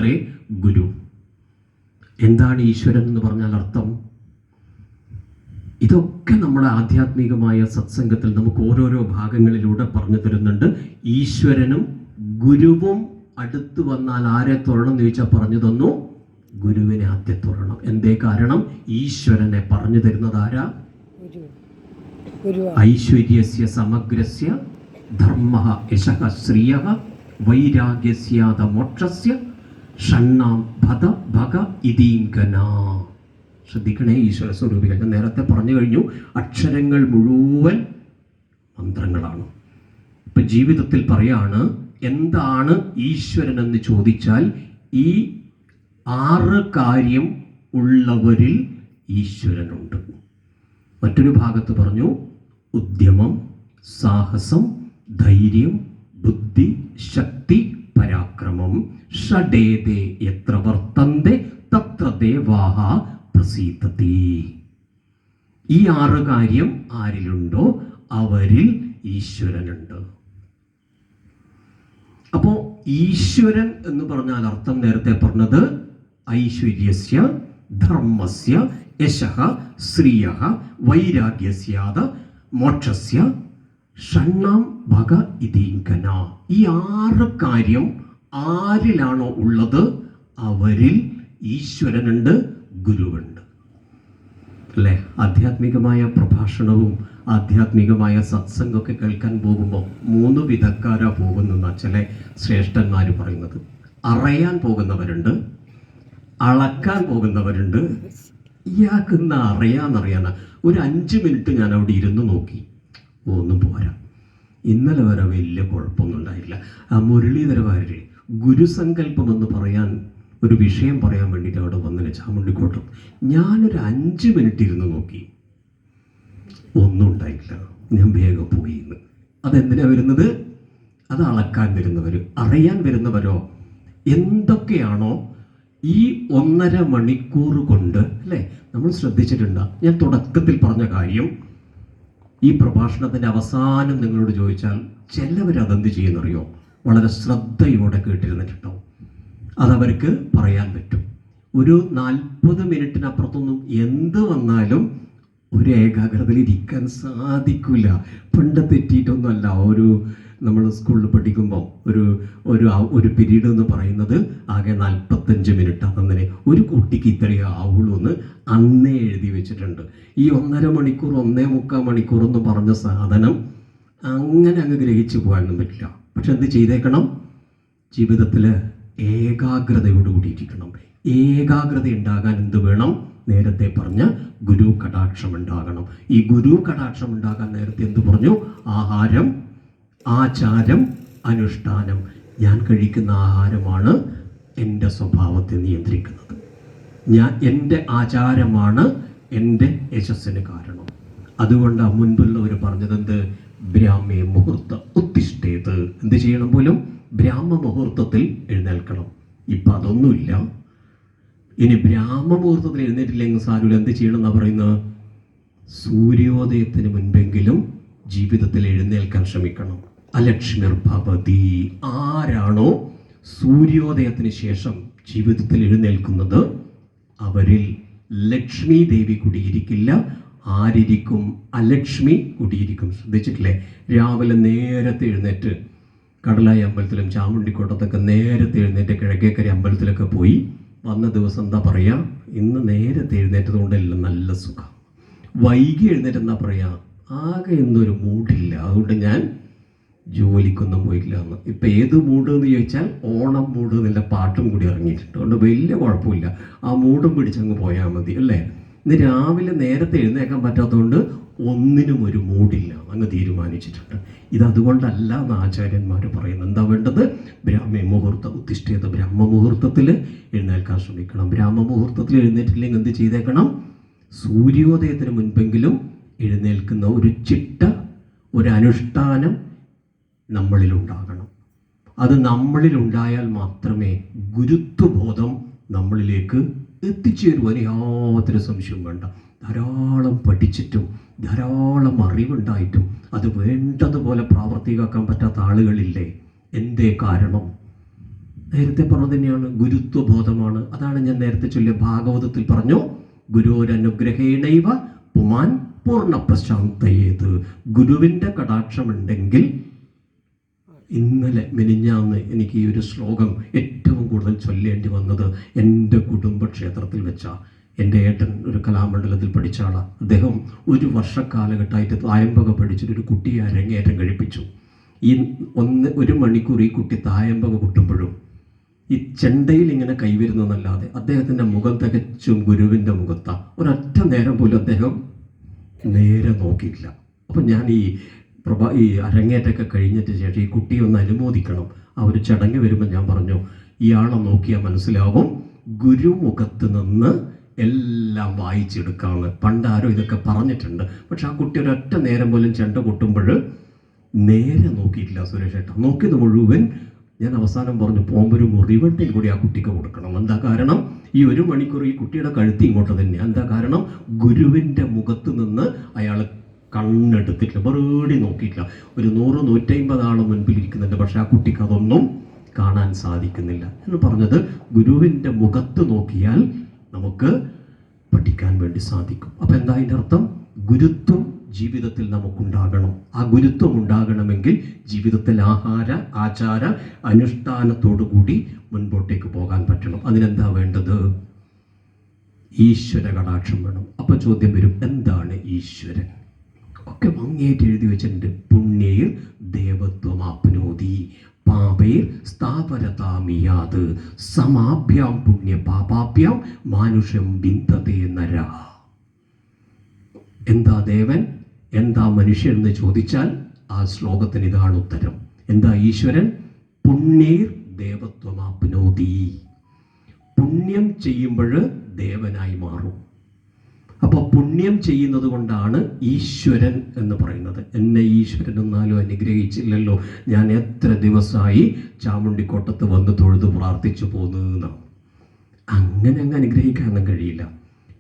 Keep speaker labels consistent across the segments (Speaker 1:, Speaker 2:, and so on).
Speaker 1: അത്രേ ഗുരു. എന്താണ് ഈശ്വരൻ എന്ന് പറഞ്ഞാൽ അർത്ഥം? ഇതൊക്കെ നമ്മുടെ ആധ്യാത്മികമായ സത്സംഗത്തിൽ നമുക്ക് ഓരോരോ ഭാഗങ്ങളിലൂടെ പറഞ്ഞു തരുന്നുണ്ട്. ഈശ്വരനും ഗുരുവും അടുത്ത് വന്നാൽ ആരെ തൊഴണം എന്ന് ചോദിച്ചാൽ പറഞ്ഞു തന്നു, ഗുരുവിനെ ആദ്യം തൊഴണം. എന്തേ കാരണം? ഈശ്വരനെ പറഞ്ഞു തരുന്നത് ആരാ? ഐശ്വര്യസ്യ സമഗ്രസ്യ ധർമ്മഃ യശഃ ശ്രിയഃ വൈരാഗ്യസ്യാദ മോക്ഷസ്യ ഷണ്ണാം ഭത ഭഗ ഇതീംഗനാ. ശ്രദ്ധിക്കണേ ഈശ്വര സ്വരൂപികൾ. ഞാൻ നേരത്തെ പറഞ്ഞു കഴിഞ്ഞു, അക്ഷരങ്ങൾ മുഴുവൻ മന്ത്രങ്ങളാണ്. ഇപ്പം ജീവിതത്തിൽ പറയാണ്, എന്താണ് ഈശ്വരൻ എന്ന് ചോദിച്ചാൽ ഈ 6 കാര്യം ഉള്ളവരിൽ ഈശ്വരനുണ്ട്. മറ്റൊരു ഭാഗത്ത് പറഞ്ഞു, ഉദ്യമം, സാഹസം, ധൈര്യം, ബുദ്ധി, ശക്തി, പരാക്രമം, ഷഡേതേ യത്ര വർത്തന്തെ തത്ര ദേവാഹ പ്രസീദതി. ഈ 6 കാര്യം ആരിലുണ്ടോ അവരിൽ ഈശ്വരനുണ്ട്. അപ്പോ ഈശ്വരൻ എന്ന് പറഞ്ഞാൽ അർത്ഥം നേരത്തെ പറഞ്ഞത് ഐശ്വര്യസ്യ ധർമ്മസ്യ യശഃ ശ്രിയഃ വൈരാഗ്യസ്യാദ മോക്ഷസ്യ ഷണ്ണാം ഭഗ ഇതീംഗന. ഈ 6 കാര്യം ആരിലാണോ ഉള്ളത് അവരിൽ ഈശ്വരനുണ്ട്, ഗുരുവുണ്ട്. അല്ലേ? ആധ്യാത്മികമായ പ്രഭാഷണവും ആധ്യാത്മികമായ സത്സംഗമൊക്കെ കേൾക്കാൻ പോകുമ്പോൾ 3 വിധക്കാരാ പോകുന്ന ചില ശ്രേഷ്ഠന്മാർ പറയുന്നത്. അറിയാൻ പോകുന്നവരുണ്ട്, അളക്കാൻ പോകുന്നവരുണ്ട്. ഇയാൾക്കിന്ന് അറിയാനാ. ഒരു 5 മിനിറ്റ് ഞാൻ അവിടെ ഇരുന്ന് നോക്കി, ഒന്നും പോരാ. ഇന്നലെ വരെ വലിയ കുഴപ്പമൊന്നും ഉണ്ടായില്ല. ആ മുരളീധരവാര്യർ ഗുരുസങ്കല്പം എന്ന് പറയാൻ ഒരു വിഷയം പറയാൻ വേണ്ടിയിട്ട് അവിടെ വന്നില്ല ചാമുണ്ടിക്കോട്ടം. ഞാനൊരു 5 മിനിറ്റ് ഇരുന്ന് നോക്കി, ഒന്നും ഉണ്ടായില്ല. ഞാൻ വേഗം പോയി. അതെന്തിനാ വരുന്നത്? അത് അളക്കാൻ വരുന്നവർ. അറിയാൻ വരുന്നവരോ എന്തൊക്കെയാണോ ഈ 1.5 മണിക്കൂർ കൊണ്ട്, അല്ലേ? നമ്മൾ ശ്രദ്ധിച്ചിട്ടുണ്ടോ? ഞാൻ തുടക്കത്തിൽ പറഞ്ഞ കാര്യം ഈ പ്രഭാഷണത്തിൻ്റെ അവസാനം നിങ്ങളോട് ചോദിച്ചാൽ ചിലവരതെന്ത് ചെയ്യുന്നറിയോ? വളരെ ശ്രദ്ധയോടെ കേട്ടിരുന്നിട്ടുണ്ടാവും. അതവർക്ക് പറയാൻ പറ്റും. ഒരു 40 മിനിറ്റിനപ്പുറത്തൊന്നും എന്ത് വന്നാലും ഒരു ഏകാഗ്രതയിൽ ഇരിക്കാൻ സാധിക്കില്ല. പണ്ട് തെറ്റിയിട്ടൊന്നുമല്ല. നമ്മൾ സ്കൂളിൽ പഠിക്കുമ്പോൾ ഒരു പീരീഡ് എന്ന് പറയുന്നത് ആകെ 45 മിനിറ്റ്. അങ്ങനെ ഒരു കുട്ടിക്ക് ഇത്രയേ ആവുള്ളൂ എന്ന് അന്നേ എഴുതി വെച്ചിട്ടുണ്ട്. ഈ 1.5 മണിക്കൂർ 1.25 മണിക്കൂർ എന്ന് പറഞ്ഞ സാധനം അങ്ങനെ അങ്ങ് ഗ്രഹിച്ചു പോകാനൊന്നും പറ്റില്ല. പക്ഷെ എന്ത് ചെയ്തേക്കണം? ജീവിതത്തിൽ ഏകാഗ്രതയോടുകൂടി ഇരിക്കണം. ഏകാഗ്രത ഉണ്ടാകാൻ എന്ത് വേണം? നേരത്തെ പറഞ്ഞ ഗുരു കടാക്ഷം ഉണ്ടാകണം. ഈ ഗുരു കടാക്ഷം ഉണ്ടാകാൻ നേരത്തെ എന്ത് പറഞ്ഞു? ആഹാരം, ആചാരം, അനുഷ്ഠാനം. ഞാൻ കഴിക്കുന്ന ആഹാരമാണ് എൻ്റെ സ്വഭാവത്തെ നിയന്ത്രിക്കുന്നത്. എൻ്റെ ആചാരമാണ് എൻ്റെ യശസ്സിന് കാരണം. അതുകൊണ്ട് മുൻപുള്ളവർ പറഞ്ഞത് എന്ത്? ബ്രാഹ്മേ മുഹൂർത്ത ഉത്തിഷ്ഠേത്. എന്ത് ചെയ്യണം പോലും? ബ്രാഹ്മ മുഹൂർത്തത്തിൽ എഴുന്നേൽക്കണം. ഇപ്പം അതൊന്നുമില്ല. ഇനി ബ്രാഹ്മ മുഹൂർത്തത്തിൽ എഴുന്നേറ്റില്ലെങ്കിൽ സാരൂല, എന്ത് ചെയ്യണം എന്നാ പറയുന്നത്? സൂര്യോദയത്തിന് മുൻപെങ്കിലും ജീവിതത്തിൽ എഴുന്നേൽക്കാൻ ശ്രമിക്കണം. അലക്ഷ്മിർ ഭവതി. ആരാണോ സൂര്യോദയത്തിന് ശേഷം ജീവിതത്തിൽ എഴുന്നേൽക്കുന്നത് അവരിൽ ലക്ഷ്മി ദേവി കുടിയിരിക്കില്ല. ആരിരിക്കും? അലക്ഷ്മി കുടിയിരിക്കും. ശ്രദ്ധിച്ചിട്ടില്ലേ? രാവിലെ നേരത്തെ എഴുന്നേറ്റ് കടലായി അമ്പലത്തിലും ചാമുണ്ടിക്കോട്ടത്തൊക്കെ നേരത്തെ എഴുന്നേറ്റ് കിഴക്കേക്കര അമ്പലത്തിലൊക്കെ പോയി വന്ന ദിവസം എന്താ പറയുക? ഇന്ന് നേരത്തെ എഴുന്നേറ്റത് കൊണ്ടെല്ലാം നല്ല സുഖം. വൈകി എഴുന്നേറ്റ് എന്താ പറയുക? ആകെ ഇന്നൊരു മൂഡില്ല, അതുകൊണ്ട് ഞാൻ ജോലിക്കൊന്നും പോയില്ല എന്ന്. ഇപ്പം ഏത് മൂഡ് എന്ന് ചോദിച്ചാൽ ഓണം മൂഡ് എന്നുള്ള പാട്ടും കൂടി ഇറങ്ങിയിട്ടുണ്ട്. അതുകൊണ്ട് വലിയ കുഴപ്പമില്ല. ആ മൂഡും പിടിച്ചങ്ങ് പോയാൽ മതി, അല്ലേ? ഇന്ന് രാവിലെ നേരത്തെ എഴുന്നേക്കാൻ പറ്റാത്തതുകൊണ്ട് ഒന്നിനും ഒരു മൂഡില്ല അങ്ങ് തീരുമാനിച്ചിട്ടുണ്ട്. ഇതതുകൊണ്ടല്ല എന്ന് ആചാര്യന്മാർ പറയുന്നത്. എന്താ വേണ്ടത്? ബ്രാഹ്മ മുഹൂർത്ത ഉത്തിഷ്ഠേത. ബ്രാഹ്മ മുഹൂർത്തത്തിൽ എഴുന്നേൽക്കാൻ ശ്രമിക്കണം. ബ്രാഹ്മ മുഹൂർത്തത്തിൽ എഴുന്നേറ്റില്ലെങ്കിൽ എന്ത് ചെയ്തേക്കണം? സൂര്യോദയത്തിന് മുൻപെങ്കിലും എഴുന്നേൽക്കുന്ന ഒരു ചിട്ട, ഒരു അനുഷ്ഠാനം നമ്മളിലുണ്ടാകണം. അത് നമ്മളിലുണ്ടായാൽ മാത്രമേ ഗുരുത്വബോധം നമ്മളിലേക്ക് എത്തിച്ചേരുവാൻ യാതൊരു സംശയവും വേണ്ട. ധാരാളം പഠിച്ചിട്ടും ധാരാളം അറിവുണ്ടായിട്ടും അത് വേണ്ടതുപോലെ പ്രാവർത്തികമാക്കാൻ പറ്റാത്ത ആളുകളില്ലേ? എന്തേ കാരണം? നേരത്തെ പറഞ്ഞത് തന്നെയാണ്, ഗുരുത്വബോധമാണ്. അതാണ് ഞാൻ നേരത്തെ ചൊല്ലിയ ഭാഗവതത്തിൽ പറഞ്ഞു, ഗുരുരനുഗ്രഹേണൈവ പുമാൻ പൂർണ്ണ പ്രശാന്തയേത്. ഗുരുവിൻ്റെ കടാക്ഷമുണ്ടെങ്കിൽ, ഇന്നലെ മെനിഞ്ഞാന്ന് എനിക്ക് ഈ ഒരു ശ്ലോകം ഏറ്റവും കൂടുതൽ ചൊല്ലേണ്ടി വന്നത് എൻ്റെ കുടുംബക്ഷേത്രത്തിൽ വെച്ചാണ്. എൻ്റെ ഏട്ടൻ ഒരു കലാമണ്ഡലത്തിൽ പഠിച്ച ആളാണ്. അദ്ദേഹം ഒരു വർഷക്കാലഘട്ടമായിട്ട് തായമ്പക പഠിച്ചിട്ടൊരു കുട്ടിയെ അരങ്ങേറ്റം കഴിപ്പിച്ചു. ഈ 1 മണിക്കൂർ ഈ കുട്ടി തായമ്പക കൊട്ടുമ്പോഴും ഈ ചെണ്ടയിൽ ഇങ്ങനെ കൈവരുന്നതല്ലാതെ അദ്ദേഹത്തിൻ്റെ മുഖം തികച്ചും ഗുരുവിൻ്റെ മുഖത്താണ്. ഒരൊറ്റ നേരം പോലും അദ്ദേഹം നേരെ നോക്കിയില്ല. അപ്പം ഞാൻ ഈ അരങ്ങേറ്റമൊക്കെ കഴിഞ്ഞിട്ട് ശേഷം ഈ കുട്ടിയെ ഒന്ന് അനുമോദിക്കണം. ആ ഒരു ചടങ്ങ് വരുമ്പോൾ ഞാൻ പറഞ്ഞു, ഇയാളെ നോക്കിയാൽ മനസ്സിലാവും ഗുരുമുഖത്ത് നിന്ന് എല്ലാം വായിച്ചെടുക്കാമെന്ന്. പണ്ടാരോ ഇതൊക്കെ പറഞ്ഞിട്ടുണ്ട്. പക്ഷെ ആ കുട്ടി ഒരൊറ്റ നേരം പോലും ചെണ്ട കൊട്ടുമ്പോൾ നേരെ നോക്കിയിട്ടില്ല സുരേഷ് ഏട്ടാ. നോക്കിയത് മുഴുവൻ, ഞാൻ അവസാനം പറഞ്ഞു, പോകുമ്പോൾ ഒരു മുറിവെട്ടയും കൂടി ആ കുട്ടിക്ക് കൊടുക്കണം. എന്താ കാരണം? ഈ 1 മണിക്കൂർ ഈ കുട്ടിയുടെ കഴുത്തി ഇങ്ങോട്ട് തന്നെയാണ്. എന്താ കാരണം? ഗുരുവിൻ്റെ മുഖത്ത് നിന്ന് അയാൾ കണ്ണെടുത്തിട്ടില്ല, വെറുതെ നോക്കിയിട്ടില്ല. ഒരു 100-150 ആൾ മുൻപിൽ ഇരിക്കുന്നുണ്ട്, പക്ഷെ ആ കുട്ടിക്ക് അതൊന്നും കാണാൻ സാധിക്കുന്നില്ല എന്ന് പറഞ്ഞത്. ഗുരുവിൻ്റെ മുഖത്ത് നോക്കിയാൽ നമുക്ക് പഠിക്കാൻ വേണ്ടി സാധിക്കും. അപ്പം എന്താ അതിൻ്റെ അർത്ഥം? ഗുരുത്വം ജീവിതത്തിൽ നമുക്കുണ്ടാകണം. ആ ഗുരുത്വം ഉണ്ടാകണമെങ്കിൽ ജീവിതത്തിൽ ആഹാര ആചാര അനുഷ്ഠാനത്തോടു കൂടി മുൻപോട്ടേക്ക് പോകാൻ പറ്റണം. അതിനെന്താ വേണ്ടത്? ഈശ്വര കടാക്ഷം വേണം. അപ്പൊ ചോദ്യം വരും, എന്താണ് ഈശ്വരൻ? ഒക്കെ ഭംഗിയായിട്ട് എഴുതി വെച്ചിട്ടുണ്ട്. പുണ്യൈർ ദേവത്വമാപ്നോതി പാപൈർ സ്ഥാപരതാമിയാത് സമാഭ്യാം പുണ്യ പാപാഭ്യാം മാനുഷം വിന്തതേ നരഃ. എന്താ ദേവൻ, എന്താ മനുഷ്യൻ എന്ന് ചോദിച്ചാൽ ആ ശ്ലോകത്തിന് ഇതാണ് ഉത്തരം. എന്താ ഈശ്വരൻ? പുണ്യൈർ ദേവത്വമാപ്നോതി. പുണ്യം ചെയ്യുമ്പോൾ ദേവനായി മാറും. അപ്പോൾ പുണ്യം ചെയ്യുന്നത് കൊണ്ടാണ് ഈശ്വരൻ എന്ന് പറയുന്നത്. എന്നെ ഈശ്വരൻ എന്നാലും അനുഗ്രഹിച്ചില്ലല്ലോ, ഞാൻ എത്ര ദിവസമായി ചാമുണ്ടിക്കോട്ടത്ത് വന്ന് തൊഴുത് പ്രാർത്ഥിച്ചു പോന്നു. അങ്ങനെ അങ്ങ് അനുഗ്രഹിക്കാനും കഴിയില്ല.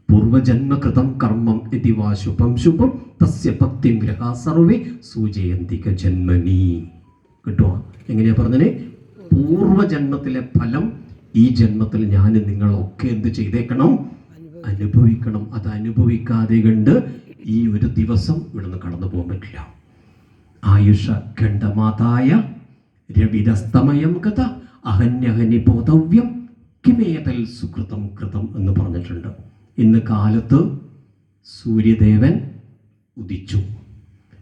Speaker 1: പൂർവജന്മകൃതം കർമ്മം ഇതി വാ ശുഭം ശുഭം തസ്യ ഭക്തിം ഗ്രഹാ സർവേ സൂചയന്തിക ജന്മനി. കിട്ടുമോ? എങ്ങനെയാ പറഞ്ഞത്? പൂർവജന്മത്തിലെ ഫലം ഈ ജന്മത്തിൽ ഞാൻ നിങ്ങളൊക്കെ എന്ത് ചെയ്തേക്കണം? അനുഭവിക്കണം. അത് അനുഭവിക്കാതെ കണ്ട് ഈ ഒരു ദിവസം ഇവിടുന്ന് കടന്നു പോകാൻ പറ്റില്ല. ആയുഷ ഖണ്ഡമാതായ രവിരസ്തമയം കഥ അഹന്യഹനി ബോധവ്യം കിമേതൽ സുകൃതം കൃതം എന്ന് പറഞ്ഞിട്ടുണ്ട്. ഇന്ന് കാലത്ത് സൂര്യദേവൻ ഉദിച്ചു.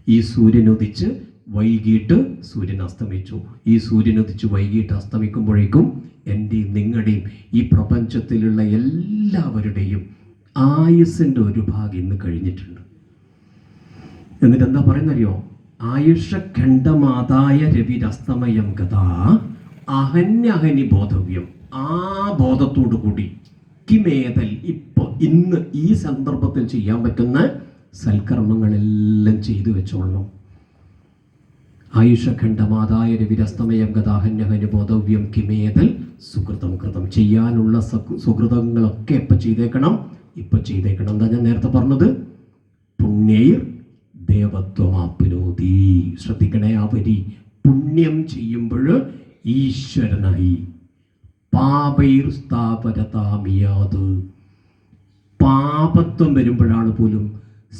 Speaker 1: ഈ സൂര്യൻ ഉദിച്ച് വൈകിട്ട് സൂര്യൻ അസ്തമിച്ചു. ഈ സൂര്യൻ ഉദിച്ച് വൈകിട്ട് അസ്തമിക്കുമ്പോഴേക്കും എൻ്റെയും നിങ്ങളുടെയും ഈ പ്രപഞ്ചത്തിലുള്ള എല്ലാവരുടെയും ആയുസ്സിൻ്റെ ഒരു ഭാഗം ഇന്ന് കഴിഞ്ഞിട്ടുണ്ട്. എന്നിട്ട് എന്താ പറയുന്നറിയോ? ആയുഷ ഖണ്ഡമാതായ രവിരസ്തമയം ഗതാ അഹന്യഹനി ബോധവ്യം. ആ ബോധത്തോടു കൂടി കിമേതൽ ഇന്ന് ഈ സന്ദർഭത്തിൽ ചെയ്യാൻ പറ്റുന്ന സൽക്കർമ്മങ്ങളെല്ലാം ചെയ്തു വെച്ചോളണം. ആയുഷഖണ്ഡമാതായ രവിരസ്തമയം ഗതാഹന്യഹനി ബോധവ്യം കിമേതൽ സുകൃതം കൃതം. ചെയ്യാനുള്ള സുകൃതങ്ങളൊക്കെ ഇപ്പം ചെയ്തേക്കണം. എന്താ ഞാൻ നേരത്തെ പറഞ്ഞത്? പുണ്യൈർ ദേവത്വമാപ്നോതി. ശ്രദ്ധിക്കണേ ആ വരി. പുണ്യം ചെയ്യുമ്പോൾ ഈശ്വരനായി. പാപൈർ സ്ഥാപരതാമിയാത്. പാപത്വം വരുമ്പോഴാണ് പോലും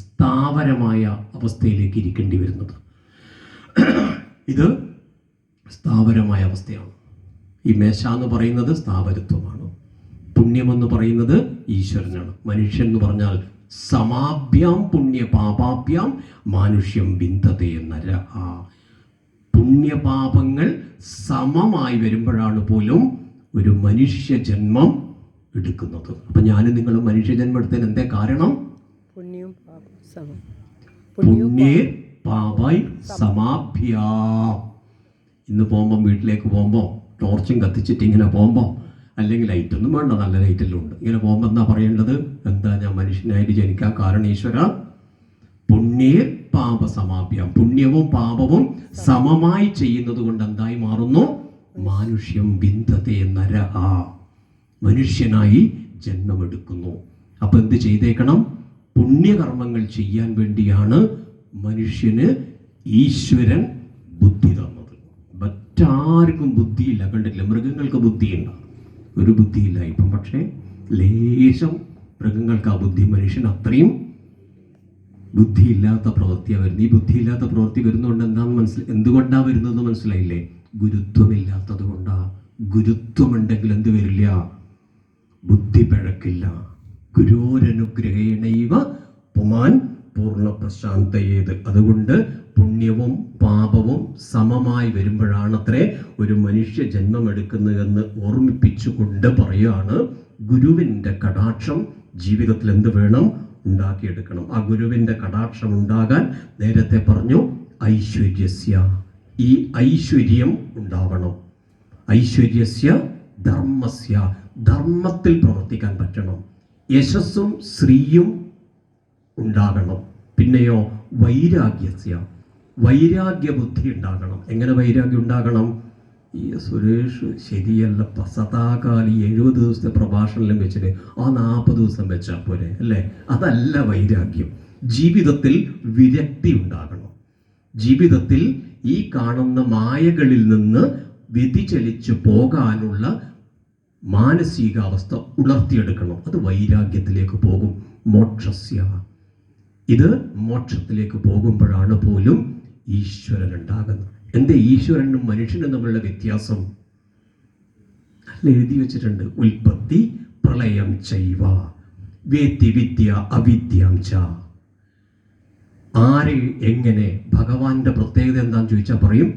Speaker 1: സ്ഥാവരമായ അവസ്ഥയിലേക്ക് ഇരിക്കേണ്ടി വരുന്നത്. ഇത് സ്ഥാവരമായ അവസ്ഥയാണ്. ഈ മേശ എന്ന് പറയുന്നത് സ്ഥാവരത്വമാണ്. പുണ്യമെന്ന് പറയുന്നത് ഈശ്വരനാണ്. മനുഷ്യൻ എന്ന് പറഞ്ഞാൽ സമാഭ്യാം പുണ്യ പാപാഭ്യാം മാനുഷ്യം വിന്തതേ നരഃ. പുണ്യപാപങ്ങൾ സമമായി വരുമ്പോഴാണ് പോലും ഒരു മനുഷ്യജന്മം എടുക്കുന്നത്. അപ്പം ഞാനും നിങ്ങളും മനുഷ്യജന്മം എടുത്തതിന് എന്തേ കാരണം? പുണ്യേ പാപൈ സമാഭ്യാം. ഇന്ന് പോകുമ്പം, വീട്ടിലേക്ക് പോകുമ്പോൾ ടോർച്ചും കത്തിച്ചിട്ട് ഇങ്ങനെ പോകുമ്പോൾ, അല്ലെങ്കിൽ ലൈറ്റൊന്നും വേണ്ട, നല്ല ലൈറ്റെല്ലാം ഉണ്ട്, ഇങ്ങനെ പോകുമ്പോൾ എന്താ പറയേണ്ടത്? എന്താ ഞാൻ മനുഷ്യനായിട്ട് ജനിക്കാൻ കാരണം ഈശ്വര? പുണ്യേ പാപ സമാഭ്യാം. പുണ്യവും പാപവും സമമായി ചെയ്യുന്നത് കൊണ്ട് എന്തായി മാറുന്നു? മാനുഷ്യം വിന്തതേ നരഃ. മനുഷ്യനായി ജന്മമെടുക്കുന്നു. അപ്പൊ എന്ത് ചെയ്തേക്കണം? പുണ്യകർമ്മങ്ങൾ ചെയ്യാൻ വേണ്ടിയാണ് മനുഷ്യന് ഈശ്വരൻ ബുദ്ധി തന്നത്. മറ്റാർക്കും ബുദ്ധിയില്ല. കണ്ടിട്ടില്ല, മൃഗങ്ങൾക്ക് ബുദ്ധിയുണ്ട്, ഒരു ബുദ്ധിയില്ല ഇപ്പം. പക്ഷേ ലേശം മൃഗങ്ങൾക്ക് ആ ബുദ്ധി, മനുഷ്യൻ അത്രയും ബുദ്ധിയില്ലാത്ത പ്രവൃത്തിയാണ് വരുന്നത്. ഈ ബുദ്ധിയില്ലാത്ത പ്രവൃത്തി വരുന്നതുകൊണ്ട് എന്തുകൊണ്ടാണ് വരുന്നതെന്ന് മനസ്സിലായില്ലേ? ഗുരുത്വമില്ലാത്തത് കൊണ്ടാ. ഗുരുത്വമുണ്ടെങ്കിൽ എന്ത് വരില്ല? ബുദ്ധി പിഴക്കില്ല. ഗുരോരനുഗ്രഹേണൈവ പുമാൻ പൂർണ്ണ പ്രശാന്തയേത്. അതുകൊണ്ട് പുണ്യവും പാപവും സമമായി വരുമ്പോഴാണത്രേ ഒരു മനുഷ്യ ജന്മമെടുക്കുന്നതെന്ന് ഓർമ്മിപ്പിച്ചുകൊണ്ട് പറയുകയാണ്, ഗുരുവിൻ്റെ കടാക്ഷം ജീവിതത്തിൽ എന്ത് വേണം? ഉണ്ടാക്കിയെടുക്കണം. ആ ഗുരുവിൻ്റെ കടാക്ഷം ഉണ്ടാകാൻ നേരത്തെ പറഞ്ഞു ഐശ്വര്യസ്യ, ഈ ഐശ്വര്യം ഉണ്ടാവണം. ഐശ്വര്യസ്യ ധർമ്മസ്യ, ധർമ്മത്തിൽ പ്രവർത്തിക്കാൻ പറ്റണം. യശസ്സും ശ്രീയും ഉണ്ടാകണം. പിന്നെയോ വൈരാഗ്യസ്യ, വൈരാഗ്യബുദ്ധി ഉണ്ടാകണം. എങ്ങനെ വൈരാഗ്യം ഉണ്ടാകണം? ഈ സുരേഷ് ശരിയല്ല, സദാകാലി 70 ദിവസത്തെ പ്രഭാഷണം വെച്ചിട്ട് ആ 40 ദിവസം വെച്ചാൽ പോരെ അല്ലേ? അതല്ല വൈരാഗ്യം. ജീവിതത്തിൽ വിരക്തി ഉണ്ടാകണം. ജീവിതത്തിൽ ഈ കാണുന്ന മായകളിൽ നിന്ന് വ്യതിചലിച്ചു പോകാനുള്ള മാനസികാവസ്ഥ ഉണർത്തിയെടുക്കണം. അത് വൈരാഗ്യത്തിലേക്ക് പോകും. മോക്ഷസ്യ, ഇത് മോക്ഷത്തിലേക്ക് പോകുമ്പോഴാണ് പോലും ഈശ്വരൻ ഉണ്ടാകുന്നത്. എന്താ ഈശ്വരനും മനുഷ്യനും തമ്മിലുള്ള വ്യത്യാസം? അല്ല, എഴുതി വെച്ചിട്ടുണ്ട്, ഉൽപ്പത്തി പ്രളയം ചൈവ വേത്തി വിദ്യ അവിദ്യാം ച. ആര് എങ്ങനെ? ഭഗവാന്റെ പ്രത്യേകത എന്താന്ന് ചോദിച്ചാൽ പറയും